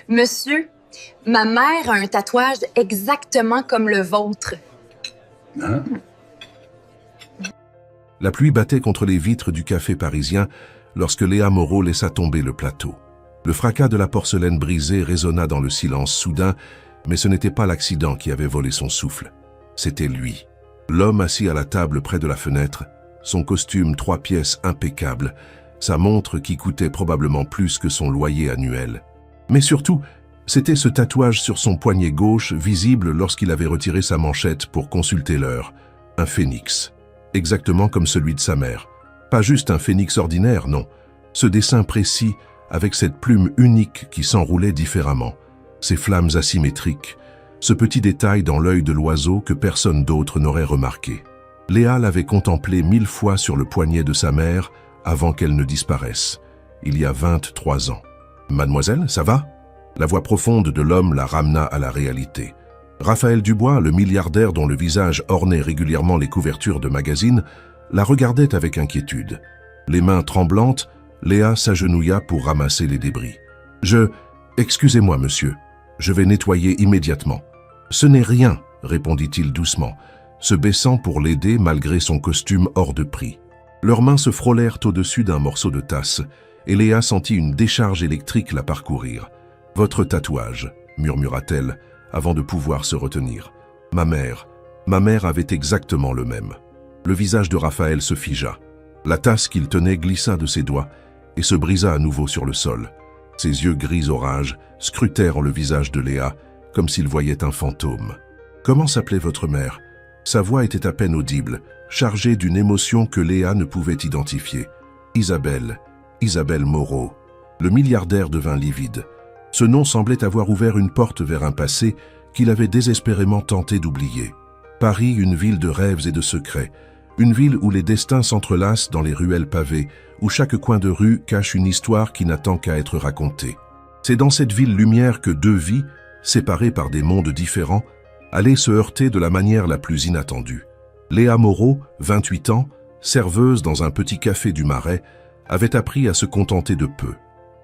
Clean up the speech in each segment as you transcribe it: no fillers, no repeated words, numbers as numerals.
Monsieur, ma mère a un tatouage exactement comme le vôtre. Hein? La pluie battait contre les vitres du café parisien lorsque Léa Moreau laissa tomber le plateau. Le fracas de la porcelaine brisée résonna dans le silence soudain, mais ce n'était pas l'accident qui avait volé son souffle. C'était lui. L'homme assis à la table près de la fenêtre, son costume 3 pièces impeccable, sa montre qui coûtait probablement plus que son loyer annuel. Mais surtout, c'était ce tatouage sur son poignet gauche visible lorsqu'il avait retiré sa manchette pour consulter l'heure. Un phénix. Exactement comme celui de sa mère. Pas juste un phénix ordinaire, non. Ce dessin précis, avec cette plume unique qui s'enroulait différemment. Ces flammes asymétriques. Ce petit détail dans l'œil de l'oiseau que personne d'autre n'aurait remarqué. Léa l'avait contemplé 1000 fois sur le poignet de sa mère avant qu'elle ne disparaisse, il y a 23 ans. « Mademoiselle, ça va ?» La voix profonde de l'homme la ramena à la réalité. Raphaël Dubois, le milliardaire dont le visage ornait régulièrement les couvertures de magazines, la regardait avec inquiétude. Les mains tremblantes, Léa s'agenouilla pour ramasser les débris. « Excusez-moi, monsieur, je vais nettoyer immédiatement. »« Ce n'est rien, » répondit-il doucement, se baissant pour l'aider malgré son costume hors de prix. Leurs mains se frôlèrent au-dessus d'un morceau de tasse, et Léa sentit une décharge électrique la parcourir. « Votre tatouage, » murmura-t-elle, avant de pouvoir se retenir. « Ma mère avait exactement le même. » Le visage de Raphaël se figea. La tasse qu'il tenait glissa de ses doigts et se brisa à nouveau sur le sol. Ses yeux gris orage scrutèrent le visage de Léa, comme s'il voyait un fantôme. « Comment s'appelait votre mère ?» Sa voix était à peine audible, chargée d'une émotion que Léa ne pouvait identifier. « Isabelle Moreau. » Le milliardaire devint livide. Ce nom semblait avoir ouvert une porte vers un passé qu'il avait désespérément tenté d'oublier. Paris, une ville de rêves et de secrets. Une ville où les destins s'entrelacent dans les ruelles pavées, où chaque coin de rue cache une histoire qui n'attend qu'à être racontée. C'est dans cette ville lumière que 2 vies, séparées par des mondes différents, allaient se heurter de la manière la plus inattendue. Léa Moreau, 28 ans, serveuse dans un petit café du Marais, avait appris à se contenter de peu.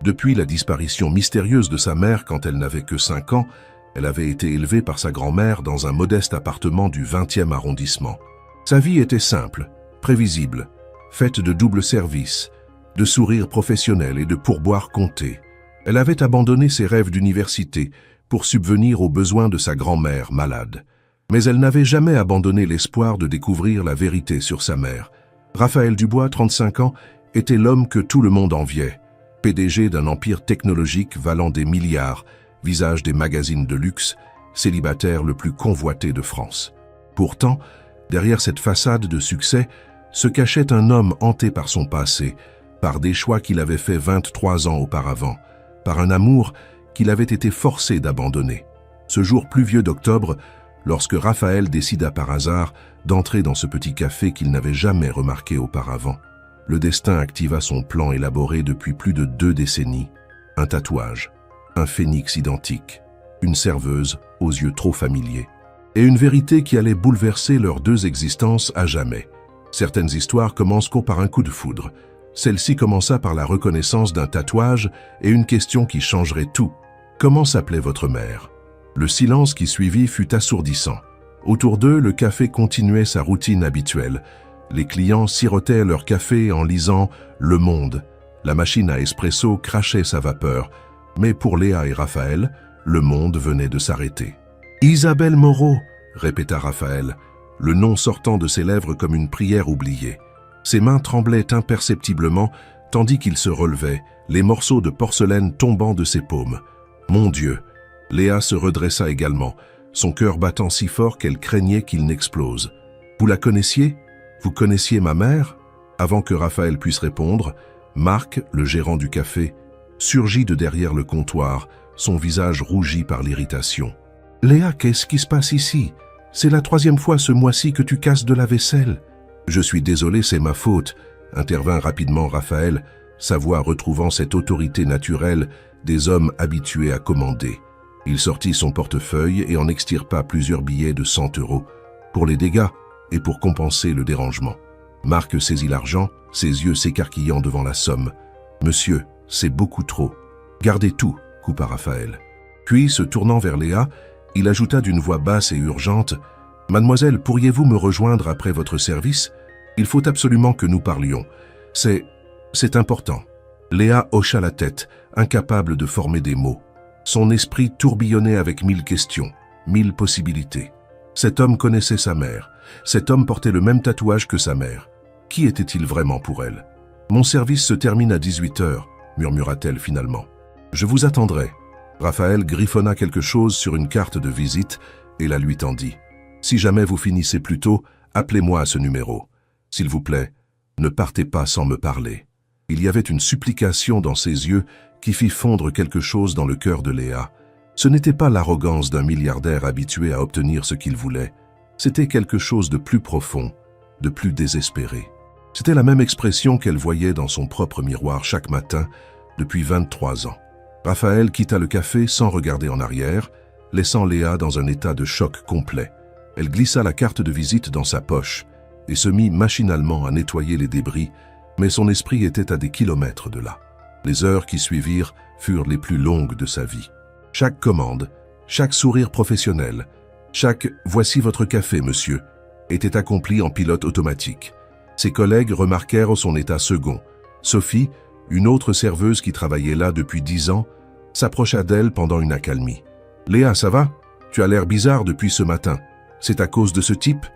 Depuis la disparition mystérieuse de sa mère quand elle n'avait que 5 ans, elle avait été élevée par sa grand-mère dans un modeste appartement du 20e arrondissement. Sa vie était simple, prévisible, faite de double service, de sourires professionnels et de pourboires comptés. Elle avait abandonné ses rêves d'université pour subvenir aux besoins de sa grand-mère malade. Mais elle n'avait jamais abandonné l'espoir de découvrir la vérité sur sa mère. Raphaël Dubois, 35 ans, était l'homme que tout le monde enviait. PDG d'un empire technologique valant des milliards, visage des magazines de luxe, célibataire le plus convoité de France. Pourtant, derrière cette façade de succès, se cachait un homme hanté par son passé, par des choix qu'il avait faits 23 ans auparavant, par un amour qu'il avait été forcé d'abandonner. Ce jour pluvieux d'octobre, lorsque Raphaël décida par hasard d'entrer dans ce petit café qu'il n'avait jamais remarqué auparavant, le destin activa son plan élaboré depuis plus de 2 décennies. Un tatouage, un phénix identique, une serveuse aux yeux trop familiers, et une vérité qui allait bouleverser leurs 2 existences à jamais. Certaines histoires commencent par un coup de foudre. Celle-ci commença par la reconnaissance d'un tatouage et une question qui changerait tout. Comment s'appelait votre mère? Le silence qui suivit fut assourdissant. Autour d'eux, le café continuait sa routine habituelle. Les clients sirotaient leur café en lisant « Le Monde ». La machine à espresso crachait sa vapeur. Mais pour Léa et Raphaël, Le Monde venait de s'arrêter. « Isabelle Moreau », répéta Raphaël, le nom sortant de ses lèvres comme une prière oubliée. Ses mains tremblaient imperceptiblement, tandis qu'il se relevait, les morceaux de porcelaine tombant de ses paumes. « Mon Dieu !» Léa se redressa également, son cœur battant si fort qu'elle craignait qu'il n'explose. « Vous la connaissiez ? Vous connaissiez ma mère ?» Avant que Raphaël puisse répondre, Marc, le gérant du café, surgit de derrière le comptoir, son visage rougi par l'irritation. « Léa, qu'est-ce qui se passe ici? C'est la 3e fois ce mois-ci que tu casses de la vaisselle. »« Je suis désolé, c'est ma faute, » intervint rapidement Raphaël, sa voix retrouvant cette autorité naturelle des hommes habitués à commander. Il sortit son portefeuille et en extirpa plusieurs billets de 100 € pour les dégâts et pour compenser le dérangement. Marc saisit l'argent, ses yeux s'écarquillant devant la somme. « Monsieur, c'est beaucoup trop. »« Gardez tout, » coupa Raphaël. Puis, se tournant vers Léa, il ajouta d'une voix basse et urgente « Mademoiselle, pourriez-vous me rejoindre après votre service? Il faut absolument que nous parlions. C'est important. » Léa hocha la tête, incapable de former des mots. Son esprit tourbillonnait avec 1000 questions, 1000 possibilités. Cet homme connaissait sa mère. Cet homme portait le même tatouage que sa mère. Qui était-il vraiment pour elle? « Mon service se termine à 18h, murmura-t-elle finalement. « Je vous attendrai. » Raphaël griffonna quelque chose sur une carte de visite et la lui tendit. « Si jamais vous finissez plus tôt, appelez-moi à ce numéro. S'il vous plaît, ne partez pas sans me parler. » Il y avait une supplication dans ses yeux qui fit fondre quelque chose dans le cœur de Léa. Ce n'était pas l'arrogance d'un milliardaire habitué à obtenir ce qu'il voulait. C'était quelque chose de plus profond, de plus désespéré. C'était la même expression qu'elle voyait dans son propre miroir chaque matin depuis 23 ans. Raphaël quitta le café sans regarder en arrière, laissant Léa dans un état de choc complet. Elle glissa la carte de visite dans sa poche et se mit machinalement à nettoyer les débris, mais son esprit était à des kilomètres de là. Les heures qui suivirent furent les plus longues de sa vie. Chaque commande, chaque sourire professionnel, chaque « voici votre café, monsieur » était accompli en pilote automatique. Ses collègues remarquèrent son état second. Sophie, une autre serveuse qui travaillait là depuis 10 ans, s'approcha d'elle pendant une accalmie. « Léa, ça va? Tu as l'air bizarre depuis ce matin. C'est à cause de ce type? »«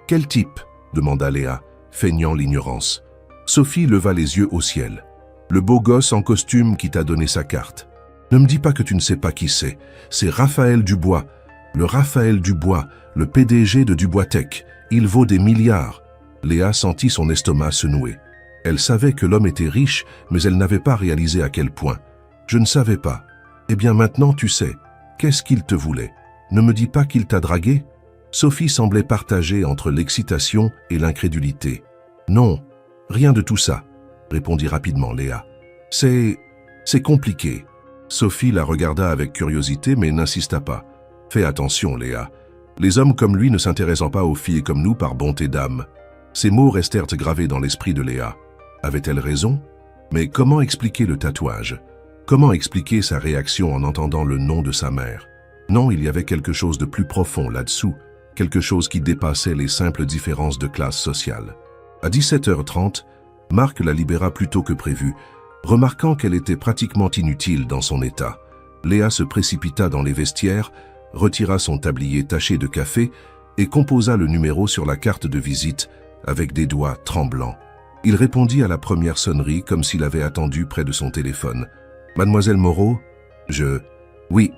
Quel type ?» demanda Léa, feignant l'ignorance. Sophie leva les yeux au ciel. « Le beau gosse en costume qui t'a donné sa carte. Ne me dis pas que tu ne sais pas qui c'est. C'est Raphaël Dubois. Le Raphaël Dubois, le PDG de Dubois Tech. Il vaut des milliards. » Léa sentit son estomac se nouer. Elle savait que l'homme était riche, mais elle n'avait pas réalisé à quel point. « Je ne savais pas. Eh bien maintenant tu sais. Qu'est-ce qu'il te voulait? Ne me dis pas qu'il t'a dragué ?» Sophie semblait partagée entre l'excitation et l'incrédulité. « Non, rien de tout ça, » répondit rapidement Léa. « C'est compliqué. » Sophie la regarda avec curiosité mais n'insista pas. « Fais attention, Léa. Les hommes comme lui ne s'intéressant pas aux filles comme nous par bonté d'âme. » Ces mots restèrent gravés dans l'esprit de Léa. Avait-elle raison? Mais comment expliquer le tatouage? Comment expliquer sa réaction en entendant le nom de sa mère? Non, il y avait quelque chose de plus profond là-dessous, quelque chose qui dépassait les simples différences de classe sociale. À 17h30, Marc la libéra plus tôt que prévu, remarquant qu'elle était pratiquement inutile dans son état. Léa se précipita dans les vestiaires, retira son tablier taché de café et composa le numéro sur la carte de visite avec des doigts tremblants. Il répondit à la première sonnerie comme s'il avait attendu près de son téléphone. « Mademoiselle Moreau, Oui,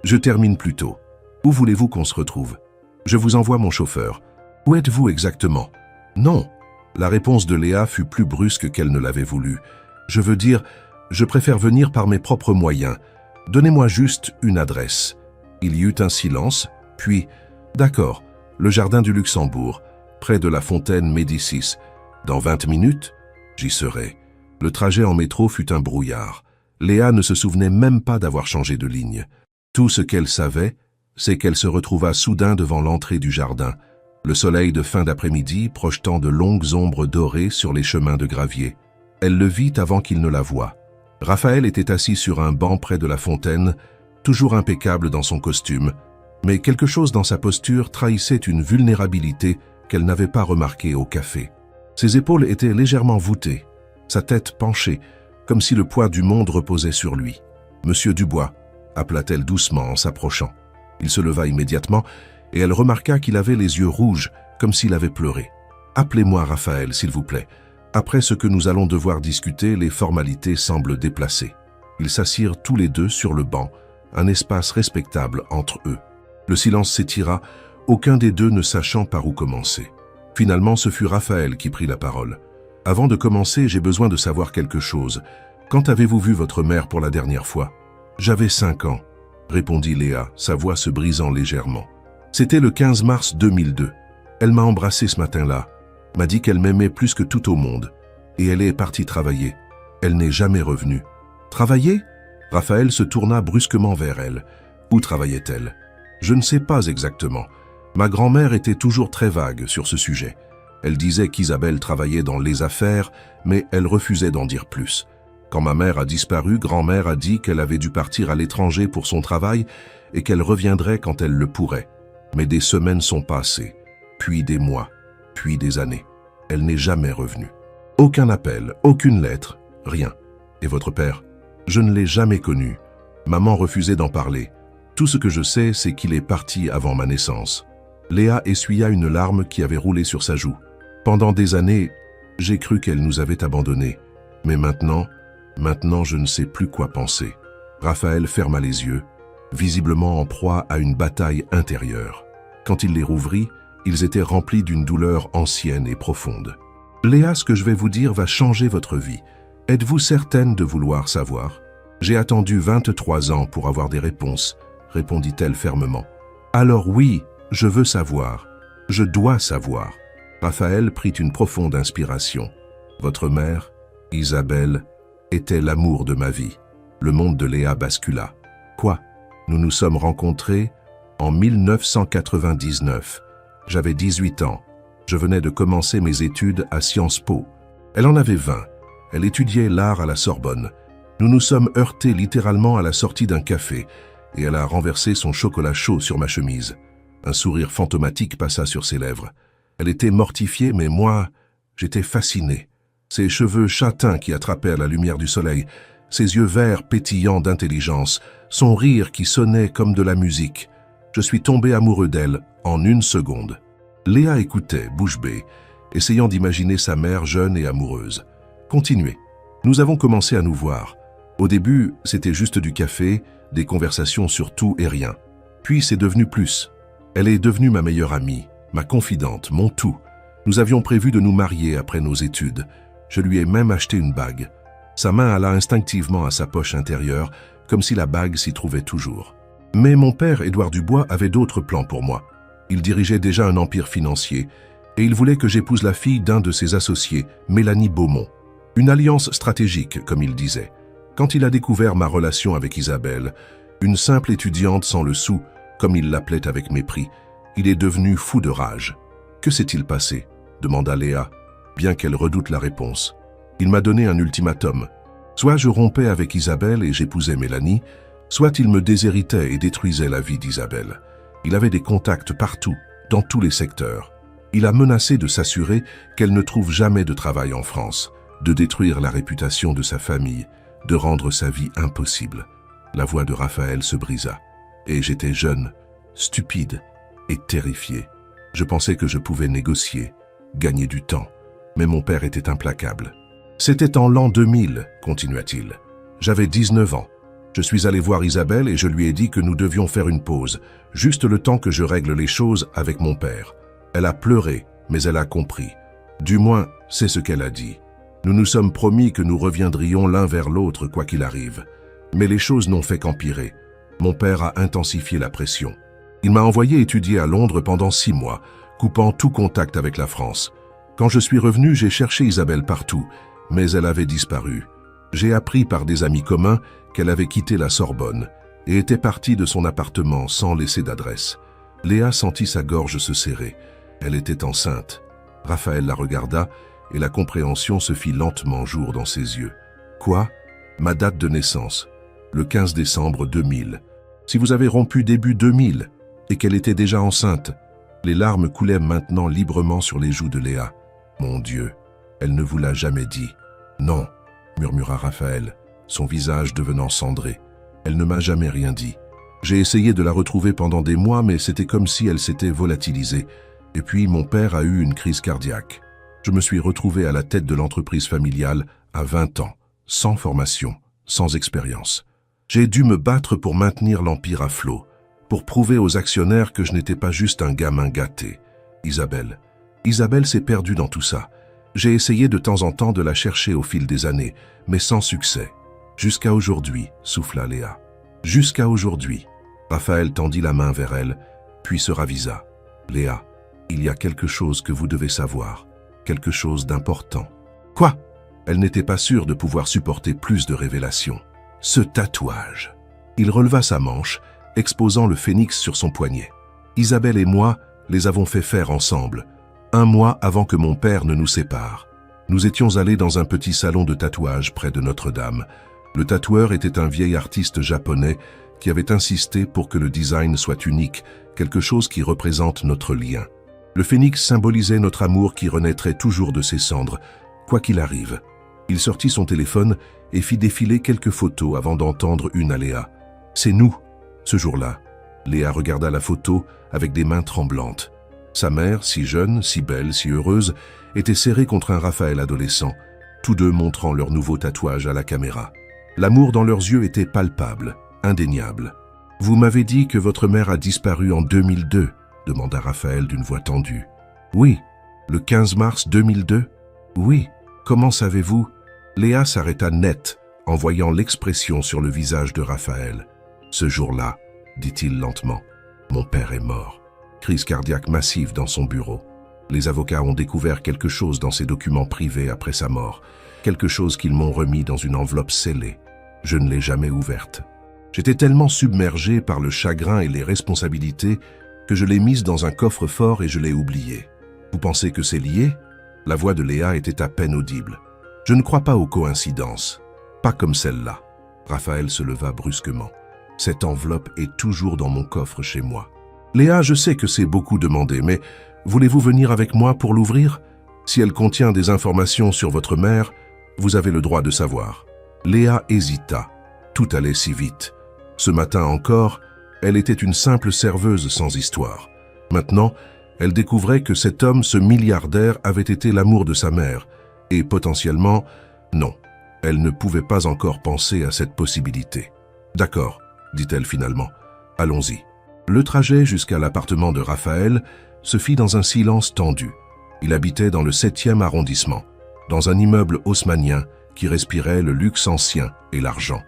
je termine plus tôt. Où voulez-vous qu'on se retrouve? Je vous envoie mon chauffeur. Où êtes-vous exactement? » Non. La réponse de Léa fut plus brusque qu'elle ne l'avait voulu. « Je veux dire, je préfère venir par mes propres moyens. Donnez-moi juste une adresse. » Il y eut un silence, puis « D'accord, le jardin du Luxembourg, près de la fontaine Médicis. Dans 20 minutes, j'y serai. » Le trajet en métro fut un brouillard. Léa ne se souvenait même pas d'avoir changé de ligne. Tout ce qu'elle savait, c'est qu'elle se retrouva soudain devant l'entrée du jardin, le soleil de fin d'après-midi projetant de longues ombres dorées sur les chemins de gravier. Elle le vit avant qu'il ne la voie. Raphaël était assis sur un banc près de la fontaine, toujours impeccable dans son costume, mais quelque chose dans sa posture trahissait une vulnérabilité qu'elle n'avait pas remarquée au café. Ses épaules étaient légèrement voûtées, sa tête penchée, comme si le poids du monde reposait sur lui. « Monsieur Dubois », appela-t-elle doucement en s'approchant. Il se leva immédiatement et elle remarqua qu'il avait les yeux rouges, comme s'il avait pleuré. « Appelez-moi Raphaël, s'il vous plaît. Après ce que nous allons devoir discuter, les formalités semblent déplacées. » Ils s'assirent tous les deux sur le banc, un espace respectable entre eux. Le silence s'étira, aucun des deux ne sachant par où commencer. Finalement, ce fut Raphaël qui prit la parole. « Avant de commencer, j'ai besoin de savoir quelque chose. Quand avez-vous vu votre mère pour la dernière fois ?»« J'avais 5 ans, » répondit Léa, sa voix se brisant légèrement. « C'était le 15 mars 2002. Elle m'a embrassé ce matin-là, m'a dit qu'elle m'aimait plus que tout au monde. Et elle est partie travailler. Elle n'est jamais revenue. »« Travailler ?» Raphaël se tourna brusquement vers elle. Où travaillait-elle? Je ne sais pas exactement. Ma grand-mère était toujours très vague sur ce sujet. Elle disait qu'Isabelle travaillait dans les affaires, mais elle refusait d'en dire plus. Quand ma mère a disparu, grand-mère a dit qu'elle avait dû partir à l'étranger pour son travail et qu'elle reviendrait quand elle le pourrait. Mais des semaines sont passées, puis des mois, puis des années. Elle n'est jamais revenue. Aucun appel, aucune lettre, rien. Et votre père? Je ne l'ai jamais connu. Maman refusait d'en parler. Tout ce que je sais, c'est qu'il est parti avant ma naissance. Léa essuya une larme qui avait roulé sur sa joue. Pendant des années, j'ai cru qu'elle nous avait abandonnés. Mais maintenant, je ne sais plus quoi penser. Raphaël ferma les yeux, visiblement en proie à une bataille intérieure. Quand il les rouvrit, ils étaient remplis d'une douleur ancienne et profonde. Léa, ce que je vais vous dire va changer votre vie. Êtes-vous certaine de vouloir savoir? J'ai attendu 23 ans pour avoir des réponses, répondit-elle fermement. Alors oui, je veux savoir. Je dois savoir. Raphaël prit une profonde inspiration. Votre mère, Isabelle, était l'amour de ma vie. Le monde de Léa bascula. Quoi? Nous nous sommes rencontrés en 1999. J'avais 18 ans. Je venais de commencer mes études à Sciences Po. Elle en avait 20. Elle étudiait l'art à la Sorbonne. Nous nous sommes heurtés littéralement à la sortie d'un café et elle a renversé son chocolat chaud sur ma chemise. Un sourire fantomatique passa sur ses lèvres. Elle était mortifiée, mais moi, j'étais fasciné. Ses cheveux châtains qui attrapaient à la lumière du soleil, ses yeux verts pétillants d'intelligence, son rire qui sonnait comme de la musique. Je suis tombé amoureux d'elle en une seconde. Léa écoutait, bouche bée, essayant d'imaginer sa mère jeune et amoureuse. Continuez. Nous avons commencé à nous voir. Au début, c'était juste du café, des conversations sur tout et rien. Puis c'est devenu plus. Elle est devenue ma meilleure amie, ma confidente, mon tout. Nous avions prévu de nous marier après nos études. Je lui ai même acheté une bague. Sa main alla instinctivement à sa poche intérieure, comme si la bague s'y trouvait toujours. Mais mon père, Édouard Dubois, avait d'autres plans pour moi. Il dirigeait déjà un empire financier, et il voulait que j'épouse la fille d'un de ses associés, Mélanie Beaumont. Une alliance stratégique, comme il disait. Quand il a découvert ma relation avec Isabelle, une simple étudiante sans le sou, comme il l'appelait avec mépris, il est devenu fou de rage. « Que s'est-il passé » demanda Léa, bien qu'elle redoute la réponse. Il m'a donné un ultimatum. Soit je rompais avec Isabelle et j'épousais Mélanie, soit il me déshéritait et détruisait la vie d'Isabelle. Il avait des contacts partout, dans tous les secteurs. Il a menacé de s'assurer qu'elle ne trouve jamais de travail en France, de détruire la réputation de sa famille, de rendre sa vie impossible. La voix de Raphaël se brisa. Et j'étais jeune, stupide et terrifié. Je pensais que je pouvais négocier, gagner du temps. Mais mon père était implacable. C'était en l'an 2000, continua-t-il. J'avais 19 ans. Je suis allé voir Isabelle et je lui ai dit que nous devions faire une pause, juste le temps que je règle les choses avec mon père. Elle a pleuré, mais elle a compris. Du moins, c'est ce qu'elle a dit. Nous nous sommes promis que nous reviendrions l'un vers l'autre quoi qu'il arrive. Mais les choses n'ont fait qu'empirer. Mon père a intensifié la pression. Il m'a envoyé étudier à Londres pendant 6 mois, coupant tout contact avec la France. Quand je suis revenu, j'ai cherché Isabelle partout, mais elle avait disparu. J'ai appris par des amis communs qu'elle avait quitté la Sorbonne et était partie de son appartement sans laisser d'adresse. Léa sentit sa gorge se serrer. Elle était enceinte. Raphaël la regarda et la compréhension se fit lentement jour dans ses yeux. Quoi? Ma date de naissance, le 15 décembre 2000. Si vous avez rompu début 2000 et qu'elle était déjà enceinte, les larmes coulaient maintenant librement sur les joues de Léa. Mon Dieu, elle ne vous l'a jamais dit. Non, murmura Raphaël, son visage devenant cendré. Elle ne m'a jamais rien dit. J'ai essayé de la retrouver pendant des mois, mais c'était comme si elle s'était volatilisée. Et puis mon père a eu une crise cardiaque. Je me suis retrouvé à la tête de l'entreprise familiale à 20 ans, sans formation, sans expérience. J'ai dû me battre pour maintenir l'empire à flot, pour prouver aux actionnaires que je n'étais pas juste un gamin gâté. Isabelle s'est perdue dans tout ça. J'ai essayé de temps en temps de la chercher au fil des années, mais sans succès. Jusqu'à aujourd'hui, souffla Léa. Jusqu'à aujourd'hui. Raphaël tendit la main vers elle, puis se ravisa. Léa, il y a quelque chose que vous devez savoir, quelque chose d'important. Quoi? Elle n'était pas sûre de pouvoir supporter plus de révélations. Ce tatouage. Il releva sa manche, exposant le phénix sur son poignet. Isabelle et moi les avons fait faire ensemble, 1 mois avant que mon père ne nous sépare. Nous étions allés dans un petit salon de tatouage près de Notre-Dame. Le tatoueur était un vieil artiste japonais qui avait insisté pour que le design soit unique, quelque chose qui représente notre lien. Le phénix symbolisait notre amour qui renaîtrait toujours de ses cendres, quoi qu'il arrive. Il sortit son téléphone et fit défiler quelques photos avant d'entendre une à Léa. « C'est nous, ce jour-là. » Léa regarda la photo avec des mains tremblantes. Sa mère, si jeune, si belle, si heureuse, était serrée contre un Raphaël adolescent, tous deux montrant leur nouveau tatouage à la caméra. L'amour dans leurs yeux était palpable, indéniable. « Vous m'avez dit que votre mère a disparu en 2002 ?» demanda Raphaël d'une voix tendue. « Oui. Le 15 mars 2002 ? Oui. Comment savez-vous ?» Léa s'arrêta net en voyant l'expression sur le visage de Raphaël. « Ce jour-là, dit-il lentement, mon père est mort. » Crise cardiaque massive dans son bureau. Les avocats ont découvert quelque chose dans ses documents privés après sa mort, quelque chose qu'ils m'ont remis dans une enveloppe scellée. Je ne l'ai jamais ouverte. J'étais tellement submergé par le chagrin et les responsabilités que je l'ai mise dans un coffre-fort et je l'ai oubliée. Vous pensez que c'est lié ? La voix de Léa était à peine audible. Je ne crois pas aux coïncidences. Pas comme celle-là. Raphaël se leva brusquement. Cette enveloppe est toujours dans mon coffre chez moi. Léa, je sais que c'est beaucoup demandé, mais voulez-vous venir avec moi pour l'ouvrir ? Si elle contient des informations sur votre mère, vous avez le droit de savoir. Léa hésita. Tout allait si vite. Ce matin encore, elle était une simple serveuse sans histoire. Maintenant, elle découvrait que cet homme, ce milliardaire, avait été l'amour de sa mère. Et potentiellement, non, elle ne pouvait pas encore penser à cette possibilité. « D'accord », dit-elle finalement, « allons-y. » Le trajet jusqu'à l'appartement de Raphaël se fit dans un silence tendu. Il habitait dans le 7e arrondissement, dans un immeuble haussmannien qui respirait le luxe ancien et l'argent.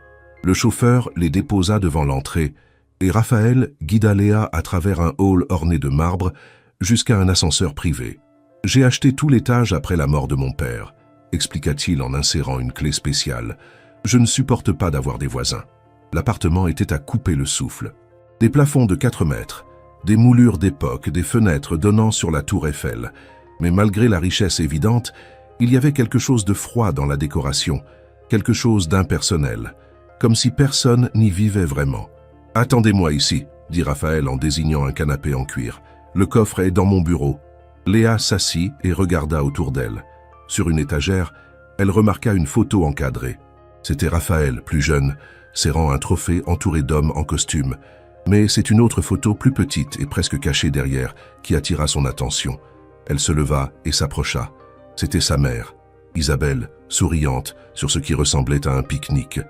Le chauffeur les déposa devant l'entrée et Raphaël guida Léa à travers un hall orné de marbre jusqu'à un ascenseur privé. « J'ai acheté tout l'étage après la mort de mon père », expliqua-t-il en insérant une clé spéciale. « Je ne supporte pas d'avoir des voisins. » L'appartement était à couper le souffle. Des plafonds de 4 mètres, des moulures d'époque, des fenêtres donnant sur la tour Eiffel. Mais malgré la richesse évidente, il y avait quelque chose de froid dans la décoration, quelque chose d'impersonnel, comme si personne n'y vivait vraiment. « Attendez-moi ici », dit Raphaël en désignant un canapé en cuir. « Le coffre est dans mon bureau. » Léa s'assit et regarda autour d'elle. Sur une étagère, elle remarqua une photo encadrée. C'était Raphaël, plus jeune, serrant un trophée entouré d'hommes en costume. Mais c'est une autre photo plus petite et presque cachée derrière qui attira son attention. Elle se leva et s'approcha. C'était sa mère, Isabelle, souriante sur ce qui ressemblait à un pique-nique.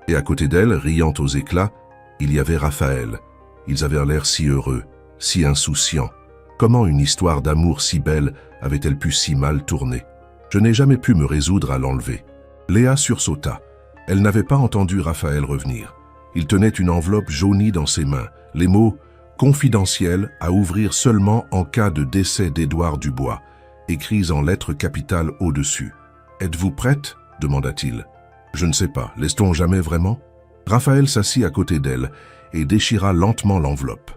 Et à côté d'elle, riant aux éclats, il y avait Raphaël. Ils avaient l'air si heureux, si insouciants. Comment une histoire d'amour si belle avait-elle pu si mal tourner? Je n'ai jamais pu me résoudre à l'enlever. Léa sursauta. Elle n'avait pas entendu Raphaël revenir. Il tenait une enveloppe jaunie dans ses mains, les mots « confidentiel à ouvrir seulement en cas de décès d'Édouard Dubois » écrits en lettres capitales au-dessus. « Êtes-vous prête ?» demanda-t-il. « Je ne sais pas, laisse-t-on jamais vraiment ?» Raphaël s'assit à côté d'elle et déchira lentement l'enveloppe.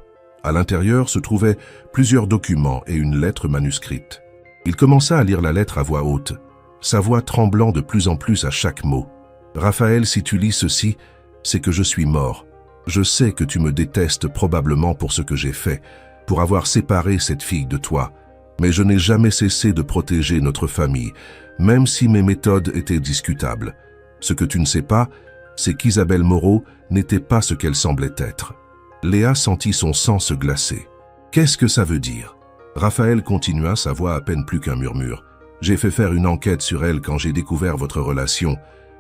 À l'intérieur se trouvaient plusieurs documents et une lettre manuscrite. Il commença à lire la lettre à voix haute, sa voix tremblant de plus en plus à chaque mot. « Raphaël, si tu lis ceci, c'est que je suis mort. Je sais que tu me détestes probablement pour ce que j'ai fait, pour avoir séparé cette fille de toi. Mais je n'ai jamais cessé de protéger notre famille, même si mes méthodes étaient discutables. Ce que tu ne sais pas, c'est qu'Isabelle Moreau n'était pas ce qu'elle semblait être. » Léa sentit son sang se glacer. « Qu'est-ce que ça veut dire ?» Raphaël continua, sa voix à peine plus qu'un murmure. « J'ai fait faire une enquête sur elle quand j'ai découvert votre relation.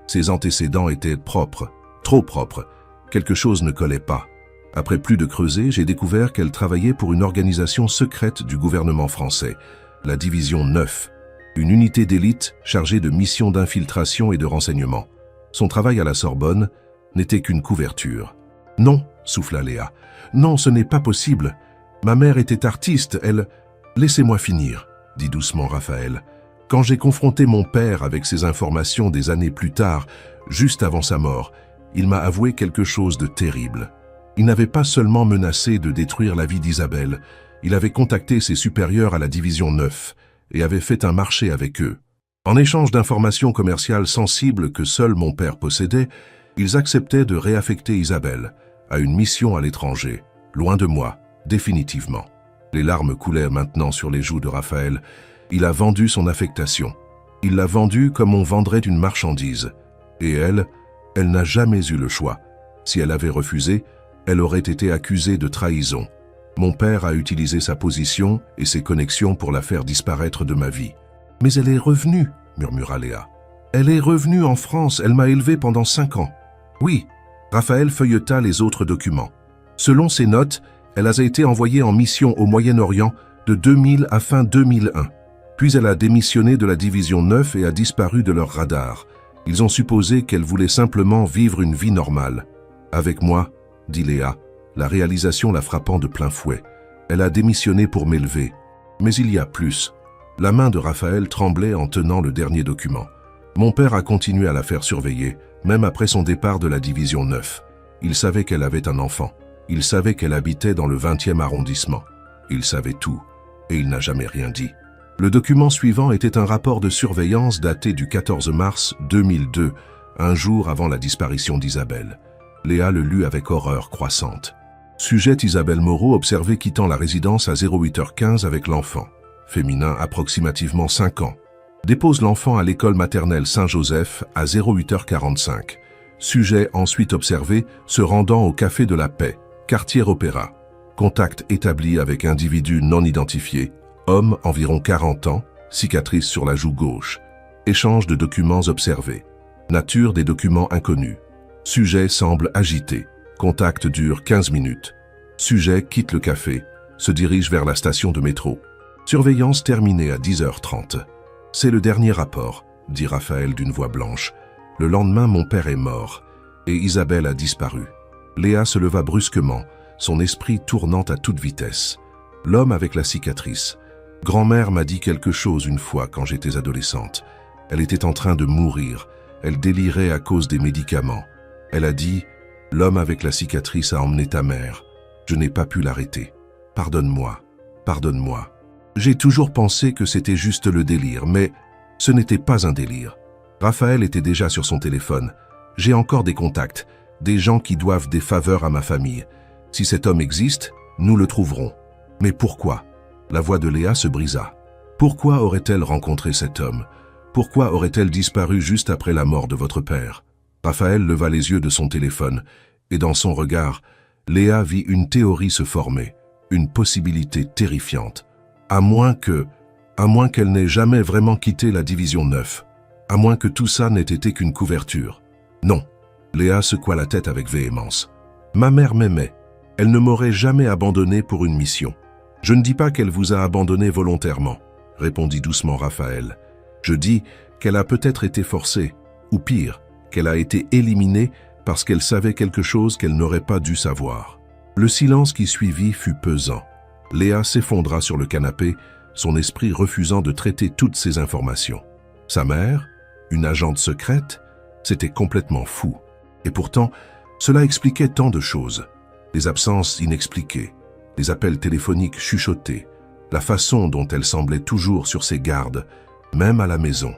Ses antécédents étaient propres, trop propres. Quelque chose ne collait pas. Après plus de creuser, j'ai découvert qu'elle travaillait pour une organisation secrète du gouvernement français, la division 9, une unité d'élite chargée de missions d'infiltration et de renseignement. Son travail à la Sorbonne n'était qu'une couverture. « Non », souffla Léa. « Non, ce n'est pas possible. Ma mère était artiste, elle... » « Laissez-moi finir, » dit doucement Raphaël. « Quand j'ai confronté mon père avec ces informations des années plus tard, juste avant sa mort, il m'a avoué quelque chose de terrible. Il n'avait pas seulement menacé de détruire la vie d'Isabelle, il avait contacté ses supérieurs à la division 9 et avait fait un marché avec eux. En échange d'informations commerciales sensibles que seul mon père possédait, ils acceptaient de réaffecter Isabelle à une mission à l'étranger, loin de moi, définitivement. Les larmes coulaient maintenant sur les joues de Raphaël. Il a vendu son affectation. Il l'a vendue comme on vendrait une marchandise. Et elle n'a jamais eu le choix. Si elle avait refusé, elle aurait été accusée de trahison. Mon père a utilisé sa position et ses connexions pour la faire disparaître de ma vie. « Mais elle est revenue, » murmura Léa. « Elle est revenue en France, elle m'a élevé pendant 5 ans. » Oui, Raphaël feuilleta les autres documents. Selon ses notes, elle a été envoyée en mission au Moyen-Orient de 2000 à fin 2001. Puis elle a démissionné de la division 9 et a disparu de leur radar. Ils ont supposé qu'elle voulait simplement vivre une vie normale. « Avec moi, » dit Léa, la réalisation la frappant de plein fouet. Elle a démissionné pour m'élever. Mais il y a plus. La main de Raphaël tremblait en tenant le dernier document. Mon père a continué à la faire surveiller, même après son départ de la division 9. Il savait qu'elle avait un enfant. Il savait qu'elle habitait dans le 20e arrondissement. Il savait tout, et il n'a jamais rien dit. Le document suivant était un rapport de surveillance daté du 14 mars 2002, un jour avant la disparition d'Isabelle. Léa le lut avec horreur croissante. Sujet Isabelle Moreau observée quittant la résidence à 08h15 avec l'enfant. Féminin approximativement 5 ans. Dépose l'enfant à l'école maternelle Saint-Joseph à 08h45. Sujet ensuite observé se rendant au Café de la Paix, quartier Opéra. Contact établi avec individu non identifié, homme environ 40 ans, cicatrice sur la joue gauche. Échange de documents observés. Nature des documents inconnus. Sujet semble agité. Contact dure 15 minutes. Sujet quitte le café, se dirige vers la station de métro. Surveillance terminée à 10h30. C'est le dernier rapport, dit Raphaël d'une voix blanche. Le lendemain, mon père est mort, et Isabelle a disparu. Léa se leva brusquement, son esprit tournant à toute vitesse. L'homme avec la cicatrice. Grand-mère m'a dit quelque chose une fois quand j'étais adolescente. Elle était en train de mourir. Elle délirait à cause des médicaments. Elle a dit « L'homme avec la cicatrice a emmené ta mère. Je n'ai pas pu l'arrêter. Pardonne-moi, pardonne-moi. » J'ai toujours pensé que c'était juste le délire, mais ce n'était pas un délire. Raphaël était déjà sur son téléphone. J'ai encore des contacts, des gens qui doivent des faveurs à ma famille. Si cet homme existe, nous le trouverons. Mais pourquoi? La voix de Léa se brisa. Pourquoi aurait-elle rencontré cet homme? Pourquoi aurait-elle disparu juste après la mort de votre père? Raphaël leva les yeux de son téléphone, et dans son regard, Léa vit une théorie se former, une possibilité terrifiante. À moins qu'elle n'ait jamais vraiment quitté la division 9. À moins que tout ça n'ait été qu'une couverture. Non. Léa secoua la tête avec véhémence. Ma mère m'aimait. Elle ne m'aurait jamais abandonné pour une mission. Je ne dis pas qu'elle vous a abandonné volontairement, répondit doucement Raphaël. Je dis qu'elle a peut-être été forcée, ou pire, qu'elle a été éliminée parce qu'elle savait quelque chose qu'elle n'aurait pas dû savoir. Le silence qui suivit fut pesant. Léa s'effondra sur le canapé, son esprit refusant de traiter toutes ces informations. Sa mère, une agente secrète, c'était complètement fou. Et pourtant, cela expliquait tant de choses. Les absences inexpliquées, les appels téléphoniques chuchotés, la façon dont elle semblait toujours sur ses gardes, même à la maison.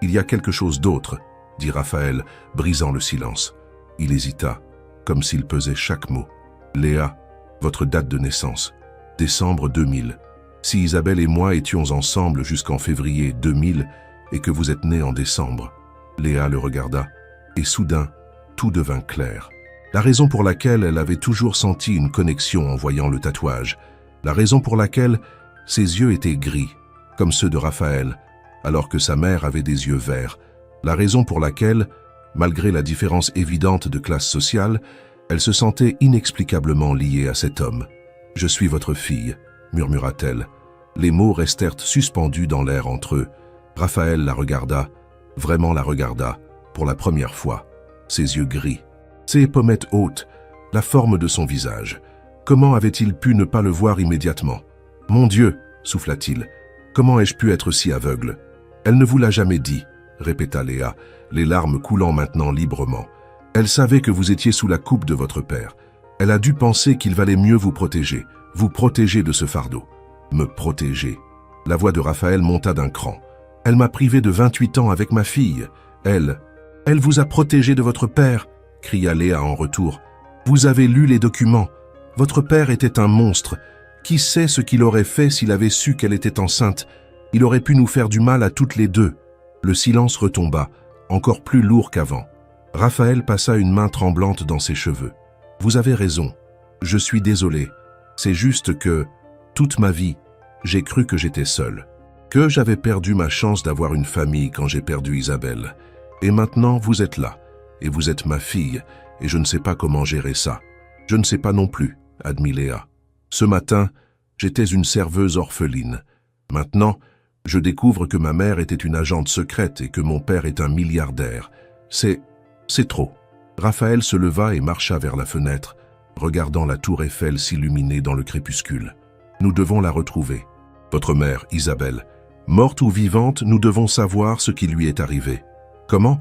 Il y a quelque chose d'autre, dit Raphaël, brisant le silence. Il hésita, comme s'il pesait chaque mot. Léa, votre date de naissance. Décembre 2000. Si Isabelle et moi étions ensemble jusqu'en février 2000 et que vous êtes née en décembre. Léa le regarda et soudain, tout devint clair. La raison pour laquelle elle avait toujours senti une connexion en voyant le tatouage. La raison pour laquelle ses yeux étaient gris, comme ceux de Raphaël, alors que sa mère avait des yeux verts. La raison pour laquelle, malgré la différence évidente de classe sociale, elle se sentait inexplicablement liée à cet homme. « Je suis votre fille », murmura-t-elle. Les mots restèrent suspendus dans l'air entre eux. Raphaël la regarda, vraiment la regarda, pour la première fois. Ses yeux gris, ses pommettes hautes, la forme de son visage. Comment avait-il pu ne pas le voir immédiatement? « Mon Dieu !» souffla-t-il. « Comment ai-je pu être si aveugle ?»« Elle ne vous l'a jamais dit », répéta Léa, les larmes coulant maintenant librement. « Elle savait que vous étiez sous la coupe de votre père. Elle a dû penser qu'il valait mieux vous protéger de ce fardeau. Me protéger. » La voix de Raphaël monta d'un cran. Elle m'a privé de 28 ans avec ma fille. Elle vous a protégé de votre père, cria Léa en retour. Vous avez lu les documents. Votre père était un monstre. Qui sait ce qu'il aurait fait s'il avait su qu'elle était enceinte? Il aurait pu nous faire du mal à toutes les deux. Le silence retomba, encore plus lourd qu'avant. Raphaël passa une main tremblante dans ses cheveux. Vous avez raison. Je suis désolé. C'est juste que, toute ma vie, j'ai cru que j'étais seul. Que j'avais perdu ma chance d'avoir une famille quand j'ai perdu Isabelle. Et maintenant, vous êtes là. Et vous êtes ma fille. Et je ne sais pas comment gérer ça. Je ne sais pas non plus, admit Léa. Ce matin, j'étais une serveuse orpheline. Maintenant, je découvre que ma mère était une agente secrète et que mon père est un milliardaire. C'est trop. Raphaël se leva et marcha vers la fenêtre, regardant la tour Eiffel s'illuminer dans le crépuscule. Nous devons la retrouver. Votre mère, Isabelle, morte ou vivante, nous devons savoir ce qui lui est arrivé. Comment?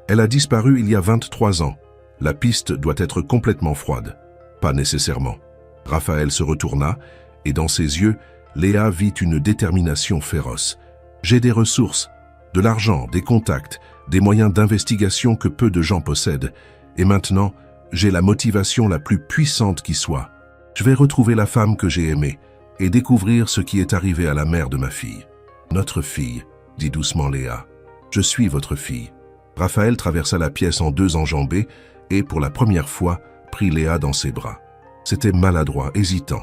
Elle a disparu il y a 23 ans. La piste doit être complètement froide. Pas nécessairement. Raphaël se retourna, et dans ses yeux, Léa vit une détermination féroce. J'ai des ressources, de l'argent, des contacts, des moyens d'investigation que peu de gens possèdent. Et maintenant, j'ai la motivation la plus puissante qui soit. Je vais retrouver la femme que j'ai aimée et découvrir ce qui est arrivé à la mère de ma fille. Notre fille, dit doucement Léa. Je suis votre fille. Raphaël traversa la pièce en deux enjambées et, pour la première fois, prit Léa dans ses bras. C'était maladroit, hésitant,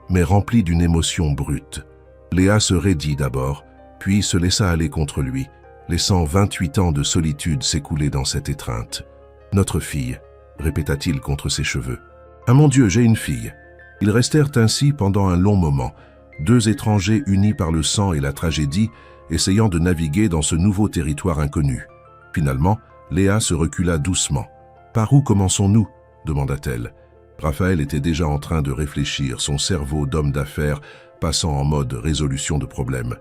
mais rempli d'une émotion brute. Léa se raidit d'abord, puis se laissa aller contre lui, laissant 28 ans de solitude s'écouler dans cette étreinte. « Notre fille », répéta-t-il contre ses cheveux. « Ah mon Dieu, j'ai une fille !» Ils restèrent ainsi pendant un long moment, deux étrangers unis par le sang et la tragédie, essayant de naviguer dans ce nouveau territoire inconnu. Finalement, Léa se recula doucement. « Par où commençons-nous » demanda-t-elle. Raphaël était déjà en train de réfléchir, son cerveau d'homme d'affaires passant en mode résolution de problèmes.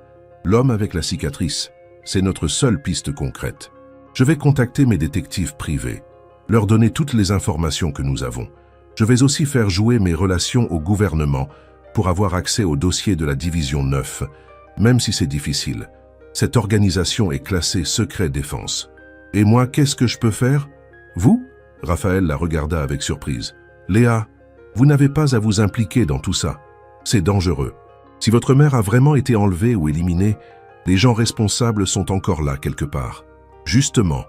L'homme avec la cicatrice, c'est notre seule piste concrète. Je vais contacter mes détectives privés, leur donner toutes les informations que nous avons. Je vais aussi faire jouer mes relations au gouvernement pour avoir accès au dossier de la division 9, même si c'est difficile. Cette organisation est classée secret défense. Et moi, qu'est-ce que je peux faire? Vous? Raphaël la regarda avec surprise. Léa, vous n'avez pas à vous impliquer dans tout ça. C'est dangereux. Si votre mère a vraiment été enlevée ou éliminée, les gens responsables sont encore là quelque part. Justement,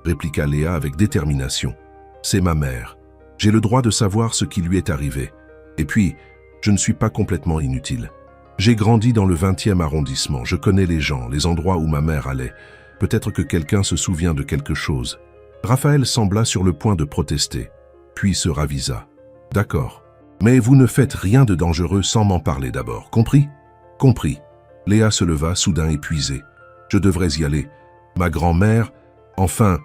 répliqua Léa avec détermination. C'est ma mère. J'ai le droit de savoir ce qui lui est arrivé. Et puis, je ne suis pas complètement inutile. J'ai grandi dans le 20e arrondissement. Je connais les gens, les endroits où ma mère allait. Peut-être que quelqu'un se souvient de quelque chose. Raphaël sembla sur le point de protester, puis se ravisa. D'accord. Mais vous ne faites rien de dangereux sans m'en parler d'abord, compris? Compris. Léa se leva, soudain épuisée. Je devrais y aller. Ma grand-mère, enfin,